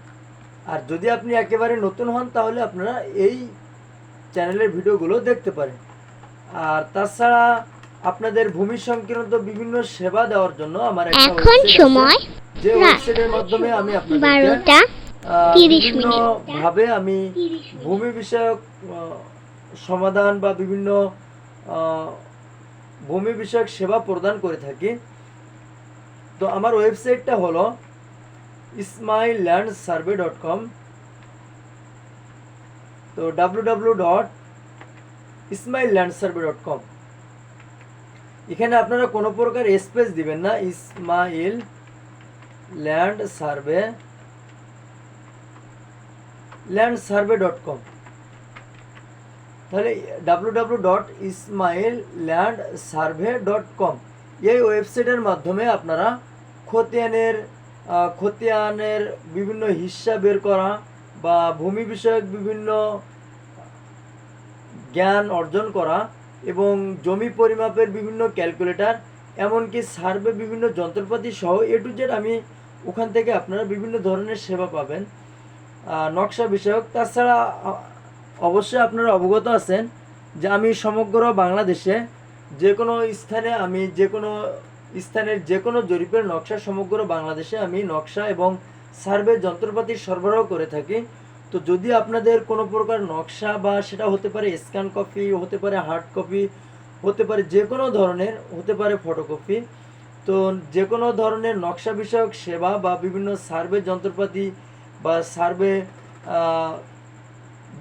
আর যদি আপনি একেবারে নতুন হন, তাহলে আপনারা এই চ্যানেলের ভিডিওগুলো দেখতে পারেন। আর তাছাড়া আপনাদের ভূমি সংক্রান্ত বিভিন্ন সেবা দেওয়ার জন্য আমার একটা যে ওয়েবসাইটের মাধ্যমে আমি আপনাদেরকে বিভিন্ন ভাবে আমি ভূমি বিষয়ক সমাধান বা বিভিন্ন ভূমি বিষয়ক সেবা প্রদান করে থাকি। তো আমার ওয়েবসাইটটা হলো ismaillandsurvey.com। তো www.ismaillandsurvey.com। এখানে আপনারা কোনো প্রকার স্পেস দিবেন না, ইসমাইল ল্যান্ড সার্ভে.com। তাহলে www.ismaillandsurvey.com এই ওয়েবসাইটের মাধ্যমে আপনারা খতিয়ানের বিভিন্ন হিস্সা বের করা বা ভূমি বিষয়ক বিভিন্ন জ্ঞান অর্জন করা এবং জমি পরিমাপের বিভিন্ন ক্যালকুলেটর, এমনকি সার্ভে বিভিন্ন যন্ত্রপাতি সহ এ টু জেড আমি ওখান থেকে আপনারা বিভিন্ন ধরনের সেবা পাবেন নকশা বিষয়ক। তাছাড়া অবশ্যই আপনারা অবগত আছেন যে আমি সমগ্র বাংলাদেশে যে কোনো স্থানে স্থানের যে কোনো জরিপের নকশা সমগ্র বাংলাদেশে আমি নকশা এবং সার্ভে যন্ত্রপাতি সরবরাহ করে থাকি। তো যদি আপনাদের কোনো প্রকার নকশা বা সেটা হতে পারে স্ক্যান কপি, হতে পারে হার্ড কপি, হতে পারে যে কোনো ধরনের, হতে পারে ফটোকপি, তো যে কোনো ধরনের নকশা বিষয়ক সেবা বা বিভিন্ন সার্ভে যন্ত্রপাতি বা সার্ভে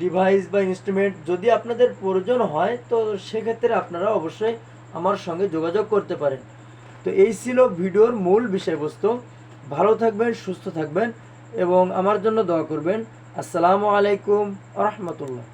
ডিভাইস বা ইনস্ট্রুমেন্ট যদি আপনাদের প্রয়োজন হয়, তো সেক্ষেত্রে আপনারা অবশ্যই আমার সঙ্গে যোগাযোগ করতে পারেন। তো এই ছিল ভিডিওর মূল বিষয়বস্তু। ভালো থাকবেন, সুস্থ থাকবেন এবং আমার জন্য দোয়া করবেন। আসসালামু আলাইকুম ওয়া রাহমাতুল্লাহ।